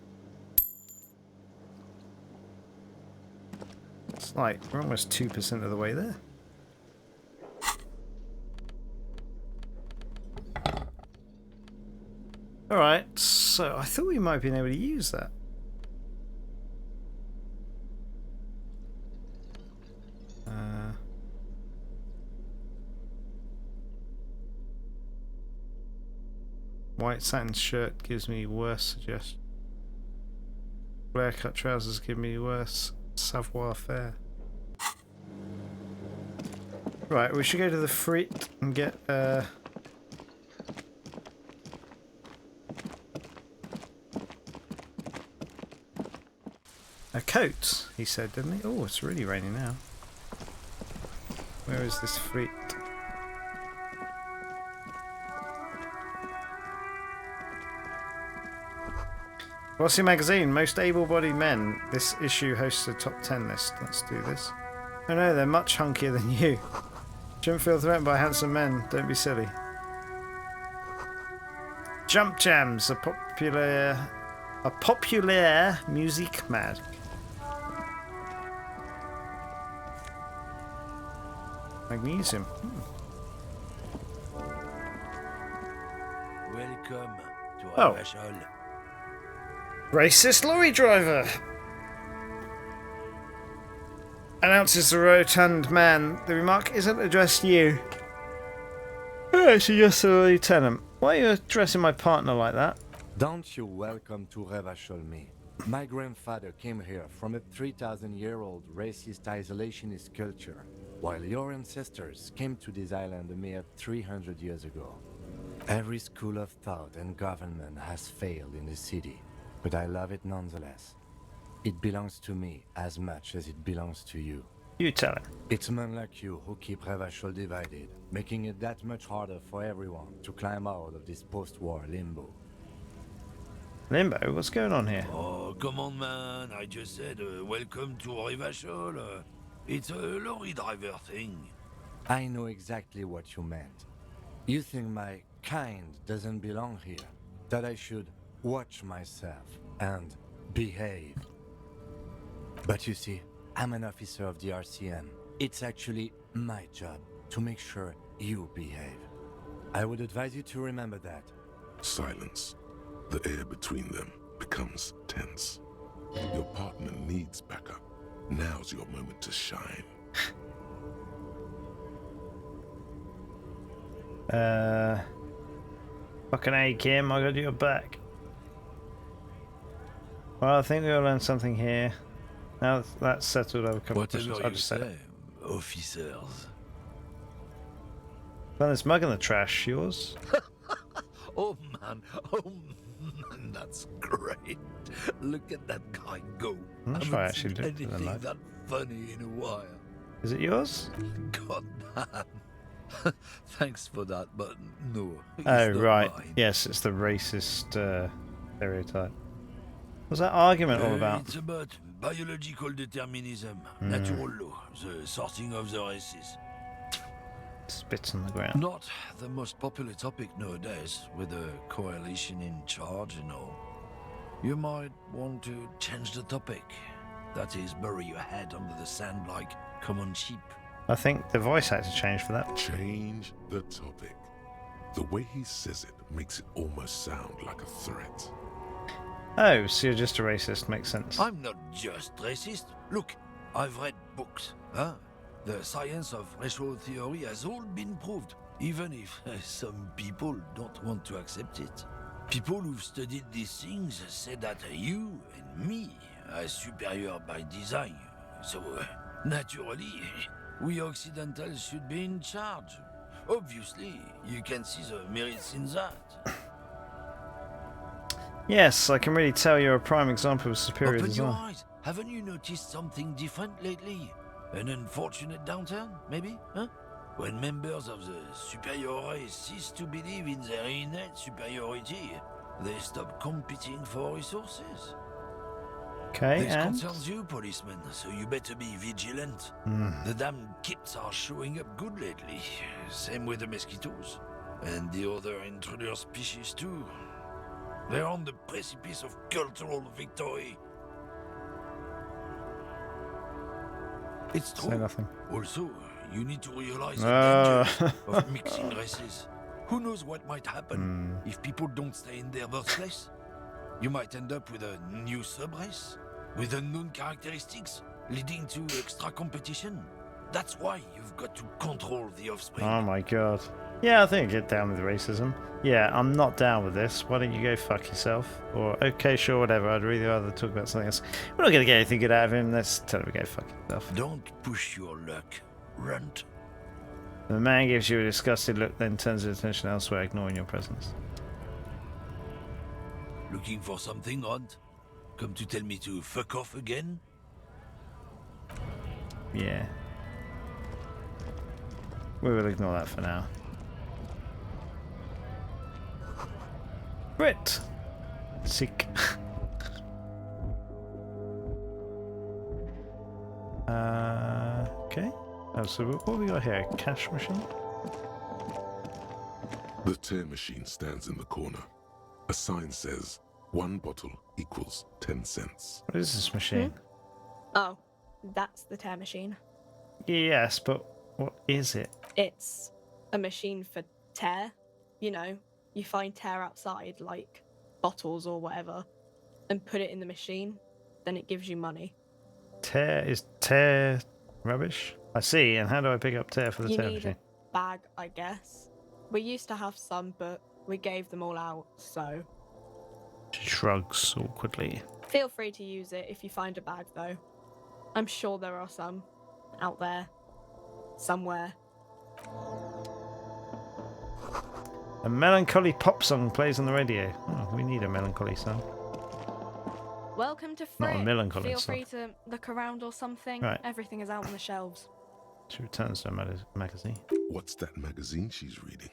It's like, we're almost 2% of the way there. Alright, so I thought we might have been able to use that. White satin shirt gives me worse suggestion. Flare cut trousers give me worse savoir faire. Right, we should go to the frit and get a coat, he said, didn't he? Oh, it's really raining now. Where is this frit? Glossy magazine, most able-bodied men. This issue hosts a top 10 list. Let's do this. Oh no, they're much hunkier than you. Shouldn't feel threatened by handsome men. Don't be silly. Jump Jams, a popular music mag. Magnesium. Welcome to Oh. Elysium. Racist lorry driver! Announces the rotund man. The remark isn't addressed to you. Oh, actually, just to the lieutenant. Why are you addressing my partner like that? Don't you welcome to Revachol me. My grandfather came here from a 3,000-year-old racist isolationist culture, while your ancestors came to this island a mere 300 years ago. Every school of thought and government has failed in the city, but I love it nonetheless. It belongs to me as much as it belongs to you. You tell him. It's men like you who keep Revachol divided, making it that much harder for everyone to climb out of this post-war limbo. Limbo? What's going on here? Oh, come on, man. I just said welcome to Revachol. It's a lorry driver thing. I know exactly what you meant. You think my kind doesn't belong here, that I should watch myself and behave. But you see, I'm an officer of the RCM. It's actually my job to make sure you behave. I would advise you to remember that. Silence. The air between them becomes tense. Your partner needs backup. Now's your moment to shine. Fucking A, Kim, I got your back. Well, I think we all learned something here. Now that's settled, I have a couple of questions. Whatever I'll you just say say, it. officers. Found this mug in the trash. Yours? Oh man, that's great. Look at that guy go. I'm not I sure I haven't actually seen looked at the anything mug. that funny in a while. Is it yours? God damn. Thanks for that, but no. It's Oh, not right. mine. Yes, it's the racist stereotype. What's that argument all about? It's about biological determinism, natural law, the sorting of the races. Spits on the ground. Not the most popular topic nowadays, with the coalition in charge and all. You might want to change the topic. That is, bury your head under the sand like common sheep. I think the voice had to change for that. Change the topic. The way he says it makes it almost sound like a threat. Oh, so you're just a racist. Makes sense. I'm not just racist. Look, I've read books. Huh? The science of racial theory has all been proved, even if some people don't want to accept it. People who've studied these things say that you and me are superior by design. So, naturally, we Occidentals should be in charge. Obviously, you can see the merits in that. Yes, I can really tell you're a prime example of superior Open your design. eyes. Haven't you noticed something different lately? An unfortunate downturn, maybe? Huh? When members of the superior race cease to believe in their innate superiority, they stop competing for resources. Okay, This and concerns you, policeman, so you better be vigilant. The damn kits are showing up good lately. Same with the mosquitoes. And the other intruder species too. They're on the precipice of cultural victory. It's say true. nothing. Also, you need to realize the Oh. dangers of mixing races. Who knows what might happen if people don't stay in their birthplace? You might end up with a new sub-race, with unknown characteristics, leading to extra competition. That's why you've got to control the offspring. Oh my god. Yeah, I think I get down with racism. Yeah, I'm not down with this. Why don't you go fuck yourself? Or, okay, sure, whatever. I'd really rather talk about something else. We're not going to get anything good out of him. Let's tell him to go fuck himself. Don't push your luck, runt. The man gives you a disgusted look, then turns his attention elsewhere, ignoring your presence. Looking for something odd? Come to tell me to fuck off again? Yeah. We will ignore that for now. Brit! Sick. Okay. Oh, so what have we got here? A cash machine? The tear machine stands in the corner. A sign says, 1 bottle equals 10 cents. What is this machine? Oh, that's the tear machine. Yes, but what is it? It's a machine for tear. You know, you find tear outside, like bottles or whatever, and put it in the machine, then it gives you money. Tear is tear rubbish? I see, and how do I pick up tear for the You tear need machine? a bag, I guess. We used to have some, but we gave them all out, so... She shrugs awkwardly. Feel free to use it if you find a bag, though. I'm sure there are some out there. Somewhere. A melancholy pop song plays on the radio. Oh, we need a melancholy song. Welcome to Not a Frick. melancholy Feel song. free to look around or something. Right. Everything is out on the shelves. She returns to a magazine. What's that magazine she's reading?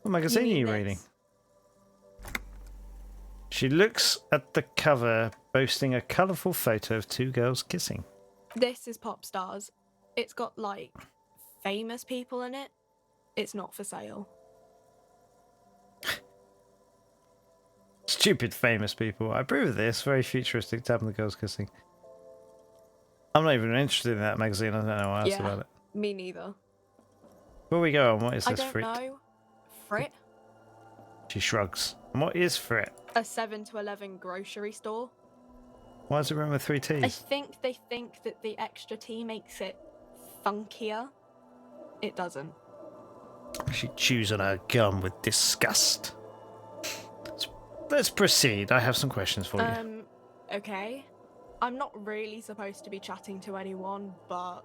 What magazine are mean you this? reading? She looks at the cover, boasting a colourful photo of 2 girls kissing. This is Pop Stars. It's got, like, famous people in it. It's not for sale. Stupid famous people. I approve of this. Very futuristic. Tab on the girls kissing. I'm not even interested in that magazine. I don't know what else about it. Me neither. Before we go on, what is I this don't Frit? know. Frit? She shrugs. And what is Frit? A 7 to 11 grocery store. Why does it run with 3 I T's? think they think that the extra T makes it funkier. It doesn't. She chews on her gum with disgust. Let's proceed. I have some questions for you. Okay. I'm not really supposed to be chatting to anyone, but...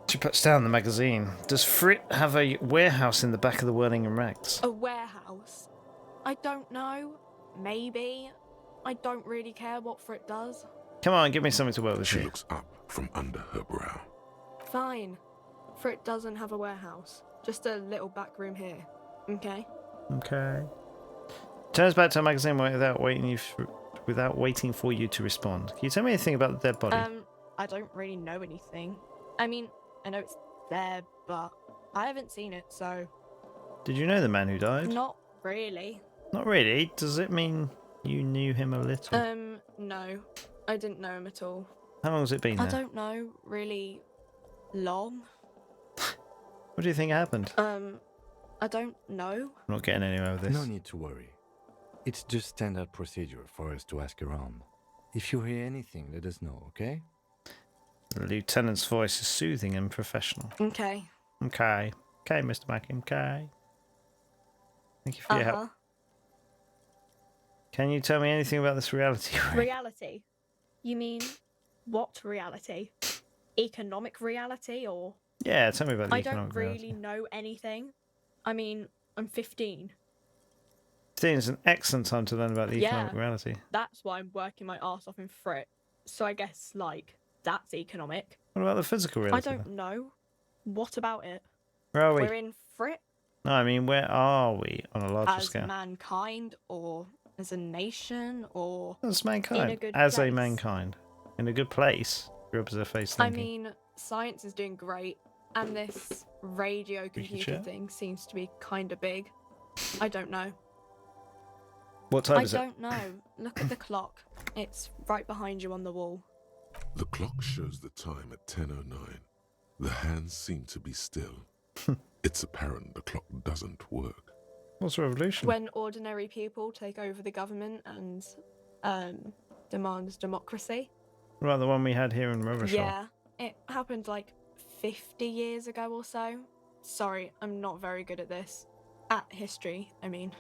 She puts down the magazine. Does Frit have a warehouse in the back of the Whirling and Rags? A warehouse? I don't know. Maybe. I don't really care what Frit does. Come on, give me something to work with She here. looks up from under her brow. Fine. Frit doesn't have a warehouse. Just a little back room here. Okay? Okay. Turns back to her magazine without waiting for you to respond. Can you tell me anything about the dead body? I don't really know anything. I mean, I know it's there, but I haven't seen it, so... Did you know the man who died? Not really. Not really. Does it mean you knew him a little? No. I didn't know him at all. How long has it been I there? don't know, really long. What do you think happened? I don't know. I'm not getting anywhere with this. No need to worry. It's just standard procedure for us to ask around. If you hear anything, let us know, okay? The lieutenant's voice is soothing and professional. Okay. Okay. Okay, Mr. Mackin. Okay. Thank you for your help. Can you tell me anything about this reality? Reality? You mean what reality? Economic reality or... Yeah, tell me about the I economic don't really reality. know anything. I mean, I'm 15. 15 is an excellent time to learn about the Yeah. economic reality. That's why I'm working my arse off in Frit. So I guess, like, that's economic. What about the physical I reality? don't know. What about it? Where are we? We're in Frit No, I mean, where are we on a larger as scale? mankind, or as a nation, or As mankind. in a good As a place? mankind. In a good place. Rubs their face I thinking. mean, science is doing great, and this radio computer share? thing seems to be kind of big. I don't know. What time I is it? don't know. Look at the clock. It's right behind you on the wall. The clock shows the time at 10:09. The hands seem to be still. It's apparent the clock doesn't work. What's revolution? When ordinary people take over the government and demand democracy. What about the one we had here in Rivershaw? Yeah, it happened like 50 years ago or so. Sorry, I'm not very good at this. At history, I mean.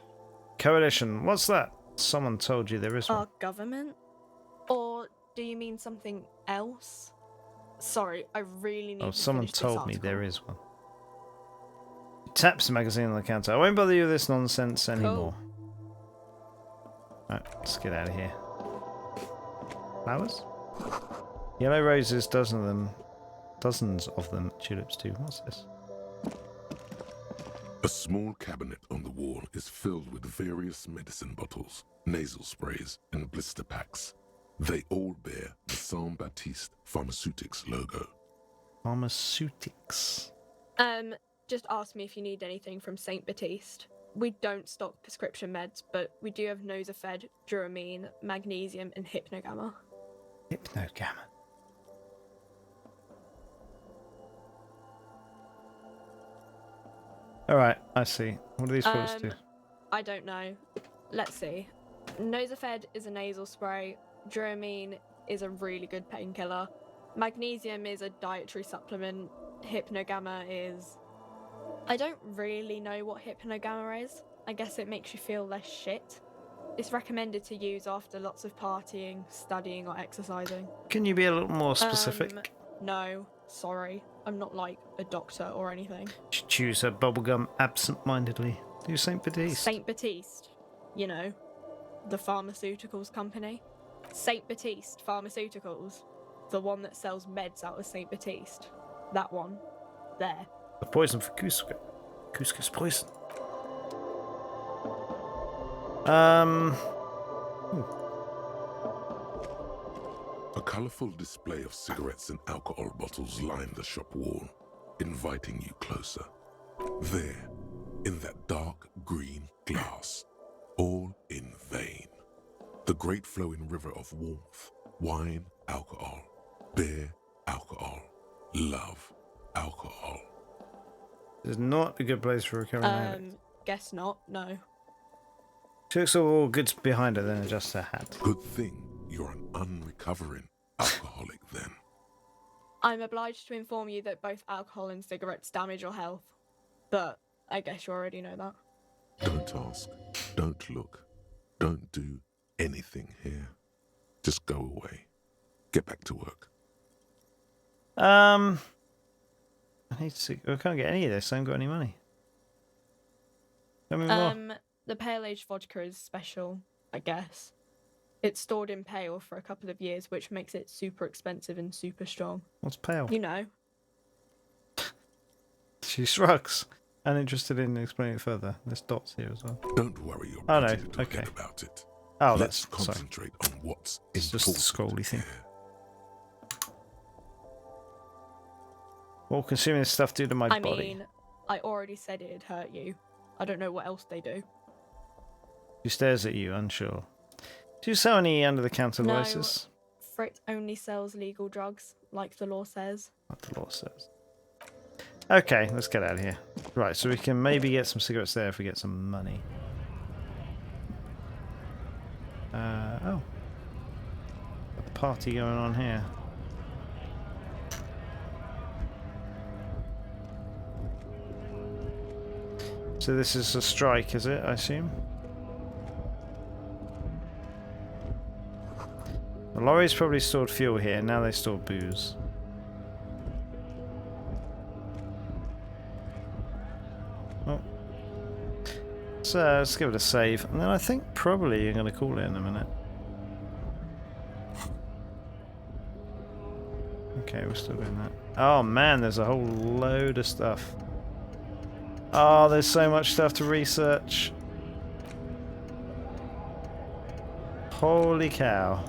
Coalition. What's that? Someone told you there is one. Our government? Or do you mean something else? Sorry, I really need Oh, to someone finish this told me article. there is one. He taps the magazine on the counter. I won't bother you with this nonsense anymore. Right, let's get out of here. Flowers? Yellow roses, dozens of them. Tulips too. What's this? A small cabinet on the wall is filled with various medicine bottles, nasal sprays, and blister packs. They all bear the Saint Baptiste Pharmaceutics logo. Pharmaceutics. Just ask me if you need anything from Saint Baptiste. We don't stock prescription meds, but we do have Nosafed, Duramine, Magnesium, and Hypnogamma. Hypnogamma. Alright, I see. What do these bullets do? I don't know. Let's see. Nosafed is a nasal spray. Duramine is a really good painkiller. Magnesium is a dietary supplement. Hypnogamma is... I don't really know what Hypnogamma is. I guess it makes you feel less shit. It's recommended to use after lots of partying, studying, or exercising. Can you be a little more specific? No, sorry. I'm not like a doctor or anything. She chews her bubblegum absent-mindedly. Do Saint Baptiste. Saint Baptiste, you know, the pharmaceuticals company. Saint Baptiste Pharmaceuticals, the one that sells meds out of Saint Baptiste. That one. There. The poison for Cusco. Cusco's poison. A colourful display of cigarettes and alcohol bottles line the shop wall, inviting you closer. There, in that dark green glass, all in vain. The great flowing river of warmth, wine, alcohol, beer, alcohol, love, alcohol. This is not a good place for recovering addict. Guess not, no. She looks all good behind her, then adjusts her hat. Good thing you're an unrecovering alcoholic then. I'm obliged to inform you that both alcohol and cigarettes damage your health. But I guess you already know that. Don't ask, don't look, don't do anything here. Just go away. Get back to work. I need to see. I can't get any of this. I haven't got any money. Tell me more. The pale age vodka is special, I guess. It's stored in pale for a couple of years, which makes it super expensive and super strong. What's pale? You know. She shrugs. Uninterested in explaining it further. There's dots here as well. Don't worry your Oh, no. pretty little Okay. head about it. Oh, Let's that's... Sorry. concentrate on what's It's just a important scrolly thing. here. What will consuming this stuff do to my I body? mean, I already said it'd hurt you. I don't know what else they do. She stares at you, unsure. Do you sell any under-the-counter No. devices? Frit only sells legal drugs, like the law says. What the law says. Okay, let's get out of here. Right, so we can maybe get some cigarettes there if we get some money. Oh. A party going on here. So this is a strike, is it, I assume? The lorries probably stored fuel here, now they store booze. Oh. So let's give it a save, and then I think probably you're going to call it in a minute. Okay, we're still doing that. Oh man, there's a whole load of stuff. Oh, there's so much stuff to research. Holy cow.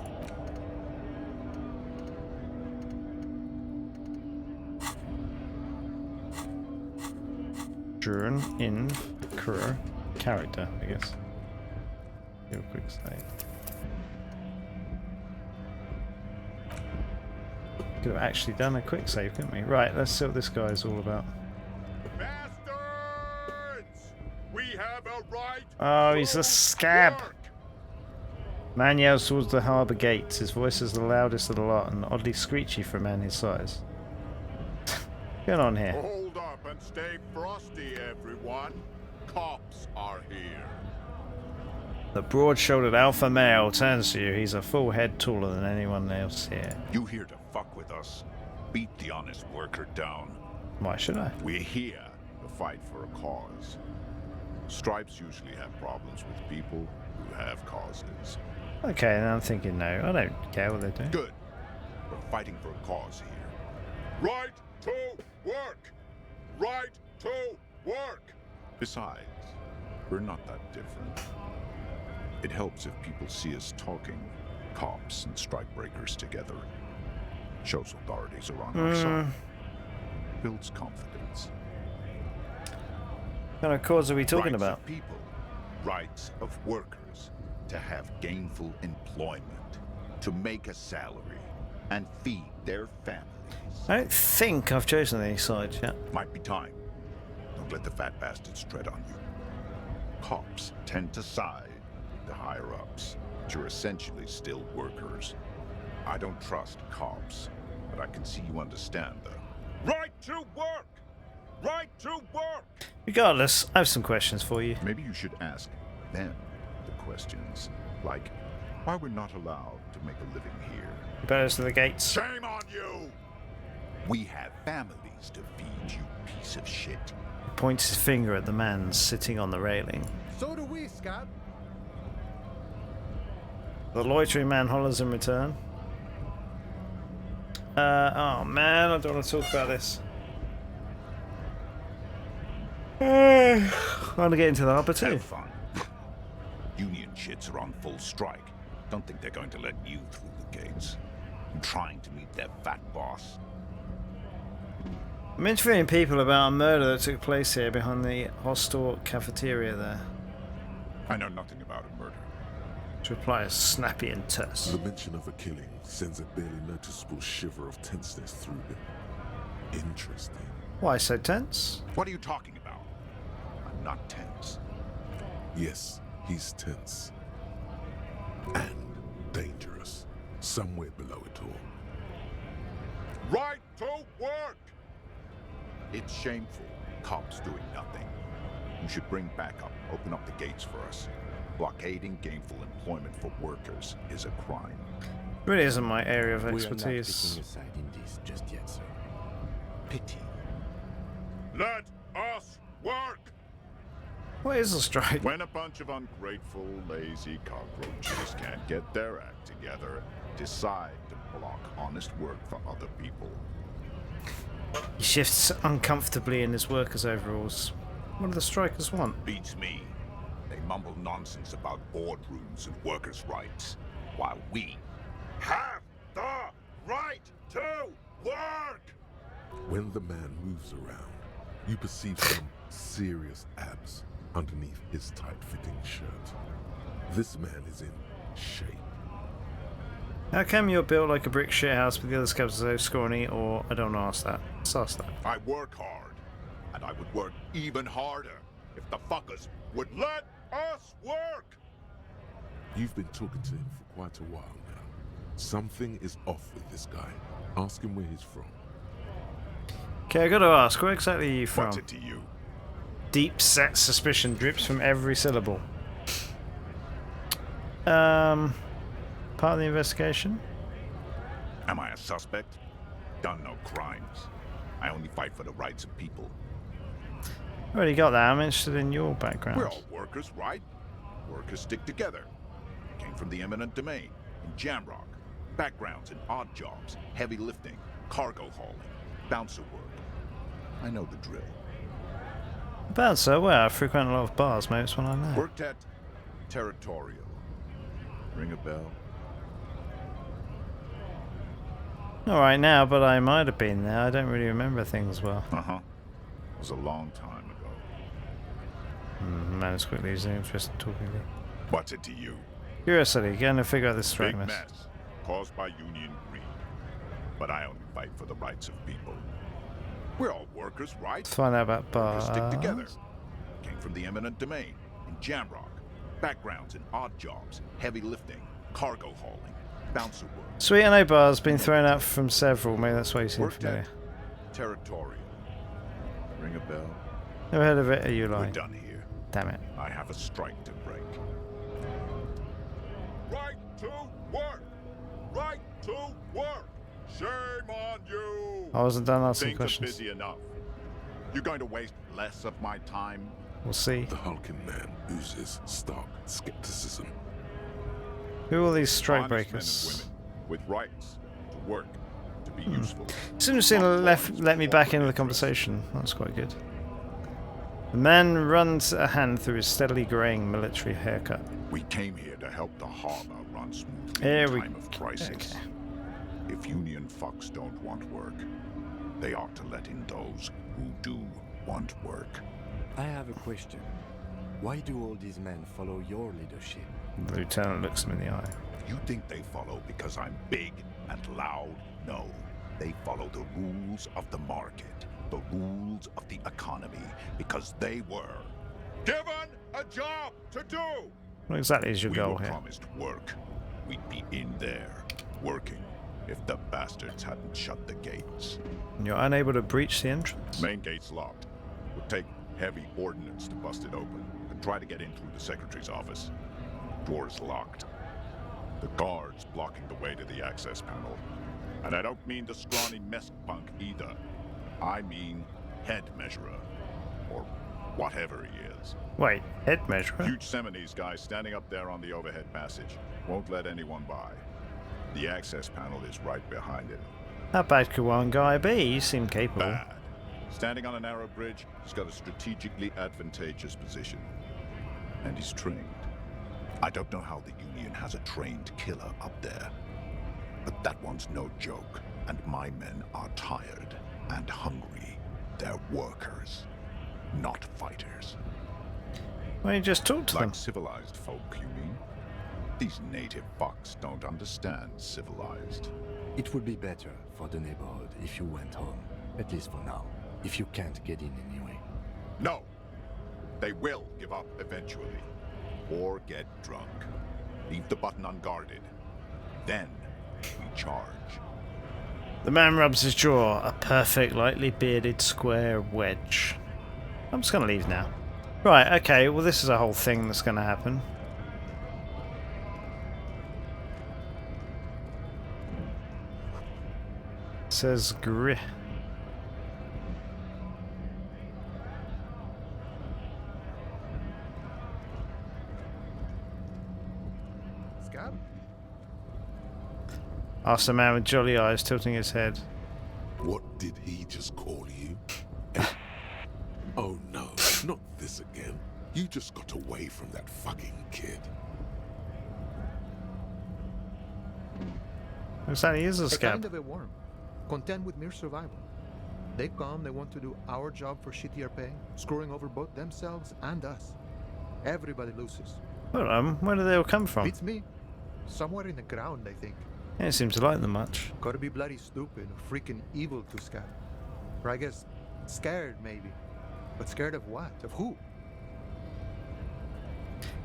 Journ in career character, I guess. Do a quick save. Could have actually done a quick save, couldn't we? Right, let's see what this guy is all about. Bastards! We have a right. Oh, he's a scab. Man yells towards the harbour gates. His voice is the loudest of the lot and oddly screechy for a man his size. What's going on here? Hold up and stay frosty, everyone. Cops are here. The broad-shouldered alpha male turns to you. He's a full head taller than anyone else here. You here to fuck with us? Beat the honest worker down. Why should I? We're here to fight for a cause. Stripes usually have problems with people who have causes. Okay, and I'm thinking no. I don't care what they do. Good. We're fighting for a cause here. Right to work! Right to work! Besides, we're not that different. It helps if people see us talking, cops and strikebreakers together. Shows authorities are on our side. Builds confidence. What kind of cause are we talking Rights about? of people, rights of workers, to have gainful employment, to make a salary, and feed their families. I don't think I've chosen any sides yet. Might be time. Don't let the fat bastards tread on you. Cops tend to side with the higher-ups, but you're essentially still workers. I don't trust cops, but I can see you understand the right to work! Right to work! Regardless, I have some questions for you. Maybe you should ask them the questions, like why we're not allowed to make a living here. You better to the gates. Shame on you! We have families to feed, you piece of shit. He points his finger at the man sitting on the railing. So do we, Scott. The loitering man hollers in return. Oh man, I don't want to talk about this. I want to get into the harbour too. Have fun. Union shits are on full strike. Don't think they're going to let you through the gates. I'm trying to meet their fat boss. I'm interviewing people about a murder that took place here behind the hostel cafeteria there. I know nothing about a murder. To reply is snappy and terse. The mention of a killing sends a barely noticeable shiver of tenseness through him. Interesting. Why so tense? What are you talking about? I'm not tense. Yes, he's tense. And dangerous. Somewhere below it all. Right to work! It's shameful. Cops doing nothing. You should bring backup. Open up the gates for us. Blockading gainful employment for workers is a crime. Really isn't my area of We are not expertise. taking a side in this just yet, sir. Pity. Let us work! What is a strike? When a bunch of ungrateful, lazy cockroaches can't get their act together, decide to block honest work for other people. He shifts uncomfortably in his workers' overalls. What do the strikers want? Beats me. They mumble nonsense about boardrooms and workers' rights, while we have the right to work! When the man moves around, you perceive some serious abs underneath his tight-fitting shirt. This man is in shape. How come you're built like a brick shithouse but the other scabs are so scrawny, or I don't ask that. Let's ask that. I work hard, and I would work even harder if the fuckers would let us work! You've been talking to him for quite a while now. Something is off with this guy. Ask him where he's from. Okay, I gotta ask, where exactly are you from? What's it to you? Deep-set suspicion drips from every syllable. Part of the investigation? Am I a suspect? Done no crimes. I only fight for the rights of people. Already got that. I'm interested in your background. We're all workers, right? Workers stick together. Came from the eminent domain, in Jamrock. Backgrounds in odd jobs, heavy lifting, cargo hauling, bouncer work. I know the drill. Bouncer? Well, I frequent a lot of bars, maybe it's one I know. Worked at Territorial. Ring a bell? Alright now, but I might have been there. I don't really remember things well. Uh-huh. It was a long time ago. Man is quickly losing interest in talking to me. What's it to you? Curiosity, going to figure out this Big strangeness. mess caused by union greed. But I only fight for the rights of people. We're all workers, right? Let's find out about bars. Workers stick together. Came from the eminent domain in Jamrock. Backgrounds in odd jobs, heavy lifting, cargo hauling, bouncer work. Sweet, I know bars. Been thrown out from several. Maybe that's why you seem Worked familiar. at Territorial. Ring a bell? Never heard of it. Are you We're lying? done here. Damn it. I have a strike to break. Right to work! Right to work! Shame on you! I wasn't done asking Things questions. are busy enough. You're going to waste less of my time? We'll see. The hulking man oozes stark skepticism. Who are all these strike Honest men and breakers? women with rights to work, to be useful. Seems to let me back into the conversation. That's quite good. The man runs a hand through his steadily greying military haircut. We came here to help the harbor run smoothly There in we time of crisis. okay. If union fucks don't want work, they ought to let in those who do want work. I have a question. Why do all these men follow your leadership? The lieutenant looks him in the eye. You think they follow because I'm big and loud? No. They follow the rules of the market, the rules of the economy, because they were given a job to do. What exactly is your We goal were here? promised work. We'd be in there, working, if the bastards hadn't shut the gates. And you're unable to breach the entrance? Main gate's locked. Would take heavy ordnance to bust it open. And try to get in through the secretary's office. Door's locked. The guards blocking the way to the access panel. And I don't mean the scrawny mess punk either. I mean head measurer. Or whatever he is. Wait, head measurer? Huge Seminese guy standing up there on the overhead passage. Won't let anyone by. The access panel is right behind him. How bad could one guy be? You seem capable. Bad. Standing on a narrow bridge, he's got a strategically advantageous position. And he's trained. I don't know how the Union has a trained killer up there. But that one's no joke. And my men are tired and hungry. They're workers, not fighters. Why don't you just talk to them? Like civilized folk, you mean? These native fucks don't understand civilized. It would be better for the neighborhood if you went home, at least for now, if you can't get in anyway. No! They will give up eventually. Or get drunk. Leave the button unguarded. Then we charge. The man rubs his jaw, a perfect, lightly bearded square wedge. I'm just going to leave now. Right, okay, well this is a whole thing that's going to happen. It says gri. Scab? Asked the man with jolly eyes, tilting his head. What did he just call you? Oh no, not this again. You just got away from that fucking kid. Exactly, he is a A scab. kind of a worm, content with mere survival. They come, they want to do our job for shittier pay, screwing over both themselves and us. Everybody loses. Well, where do they all come from? Beats me. Somewhere in the ground, I think. He don't seem to like them much. Gotta be bloody stupid or freaking evil to Scab. Or I guess scared, maybe. But scared of what? Of who?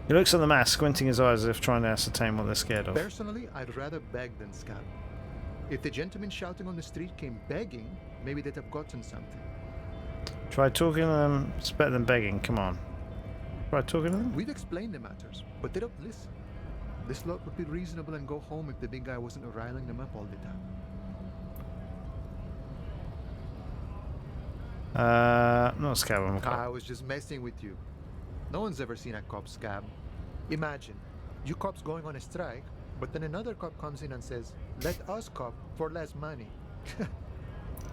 He looks at the mask, squinting his eyes as if trying to ascertain what they're scared of. Personally, I'd rather beg than scab. If the gentleman shouting on the street came begging, maybe they'd have gotten something. Try talking to them. It's better than begging. Come on. Try talking to them? We've explained the matters, but they don't listen. This lot would be reasonable and go home if the big guy wasn't riling them up all the time. Not scab, I'm a cop. I was just messing with you. No one's ever seen a cop scab. Imagine, you cops going on a strike, but then another cop comes in and says, let us cop for less money.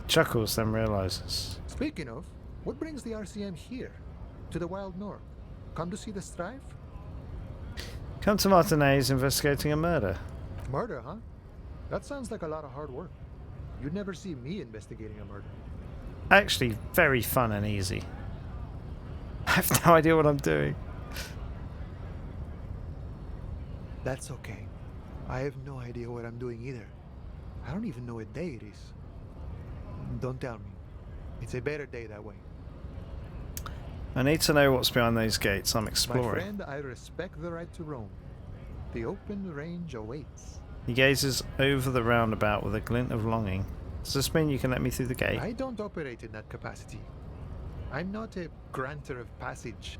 chuckles, then realizes. Speaking of, what brings the RCM here? To the Wild North? Come to see the strife? Come to Martinez investigating a murder. Murder, huh? That sounds like a lot of hard work. You'd never see me investigating a murder. Actually, very fun and easy. I have no idea what I'm doing. That's okay. I have no idea what I'm doing either. I don't even know what day it is. Don't tell me. It's a better day that way. I need to know what's behind those gates. I'm My exploring. friend, I respect the right to roam. The open range awaits. He gazes over the roundabout with a glint of longing. Does this mean you can let me through the gate? I don't operate in that capacity. I'm not a granter of passage.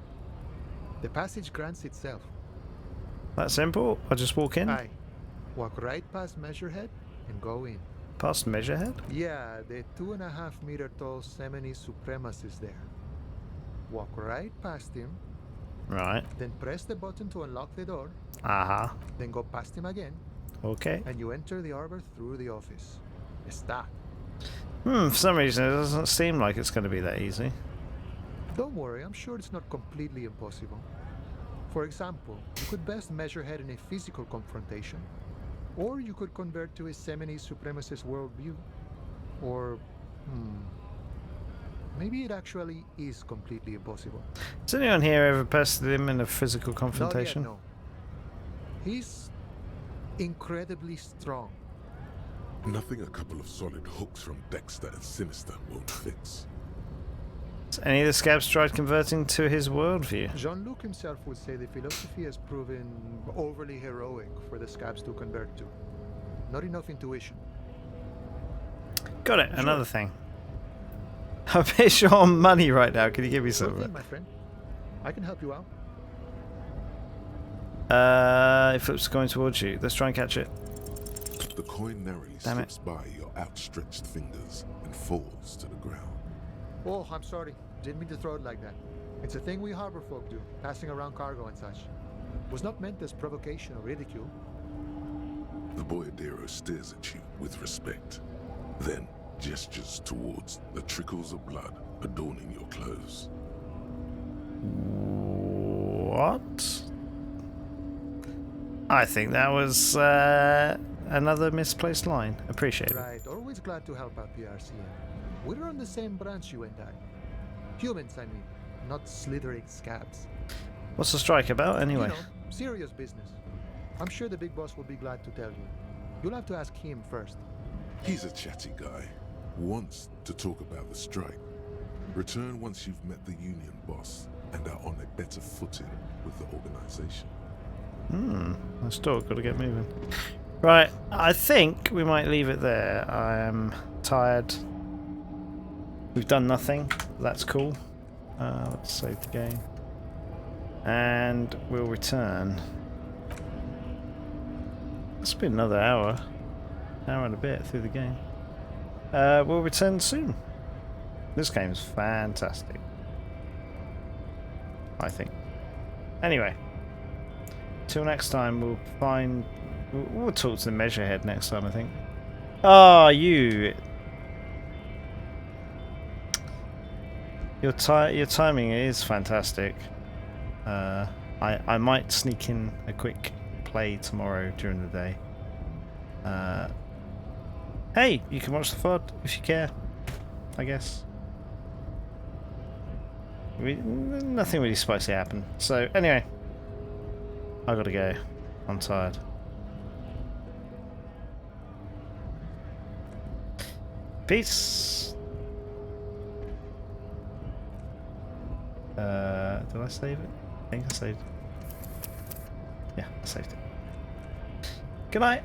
The passage grants itself. That simple? I just walk in? Aye. Walk right past Measurehead and go in. Past Measurehead? Yeah, the 2.5 meter tall Semini supremacist there. Walk right past him, Right. then press the button to unlock the door, Uh-huh. then go past him again, Okay. and you enter the arbor through the office. Está. For some reason it doesn't seem like it's going to be that easy. Don't worry, I'm sure it's not completely impossible. For example, you could best Measurehead in a physical confrontation, or you could convert to a Semini supremacist worldview, or maybe it actually is completely impossible. Has anyone here ever bested him in a physical Not confrontation? yet, no. He's incredibly strong. Nothing a couple of solid hooks from Dexter and Sinister won't fix. Has any of the scabs tried converting to his worldview? Jean-Luc himself would say the philosophy has proven overly heroic for the scabs to convert to. Not enough intuition. Got it. Another thing. I'm a bit short on money right now. Can you give me some Sure of thing, it? my friend. I can help you out. If it's going towards you, let's try and catch it. The coin narrowly Damn it. slips by your outstretched fingers and falls to the ground. Oh, I'm sorry. Didn't mean to throw it like that. It's a thing we harbor folk do, passing around cargo and such. Was not meant as provocation or ridicule. The boyadero stares at you with respect, then gestures towards the trickles of blood adorning your clothes. What? I think that was another misplaced line. Appreciate it. Right, always glad to help out the RCM. We're on the same branch, you and I. Humans, I mean, not slithering scabs. What's the strike about anyway? You know, serious business. I'm sure the big boss will be glad to tell you. You'll have to ask him first. He's a chatty guy, wants to talk about the strike. Return once you've met the union boss and are on a better footing with the organization. I still got to get moving. Right, I think we might leave it there. I am tired. We've done nothing. That's cool. Let's save the game. And we'll return. It's been another hour and a bit through the game. We'll return soon. This game's fantastic, I think. Anyway, till next time, we'll talk to the Measurehead next time, I think. Oh, you! Your timing is fantastic. I might sneak in a quick play tomorrow during the day. Hey, you can watch the VOD if you care, I guess. Nothing really spicy happened. So, anyway, I gotta go. I'm tired. Peace! Did I save it? I think I saved it. Yeah, I saved it. Good night!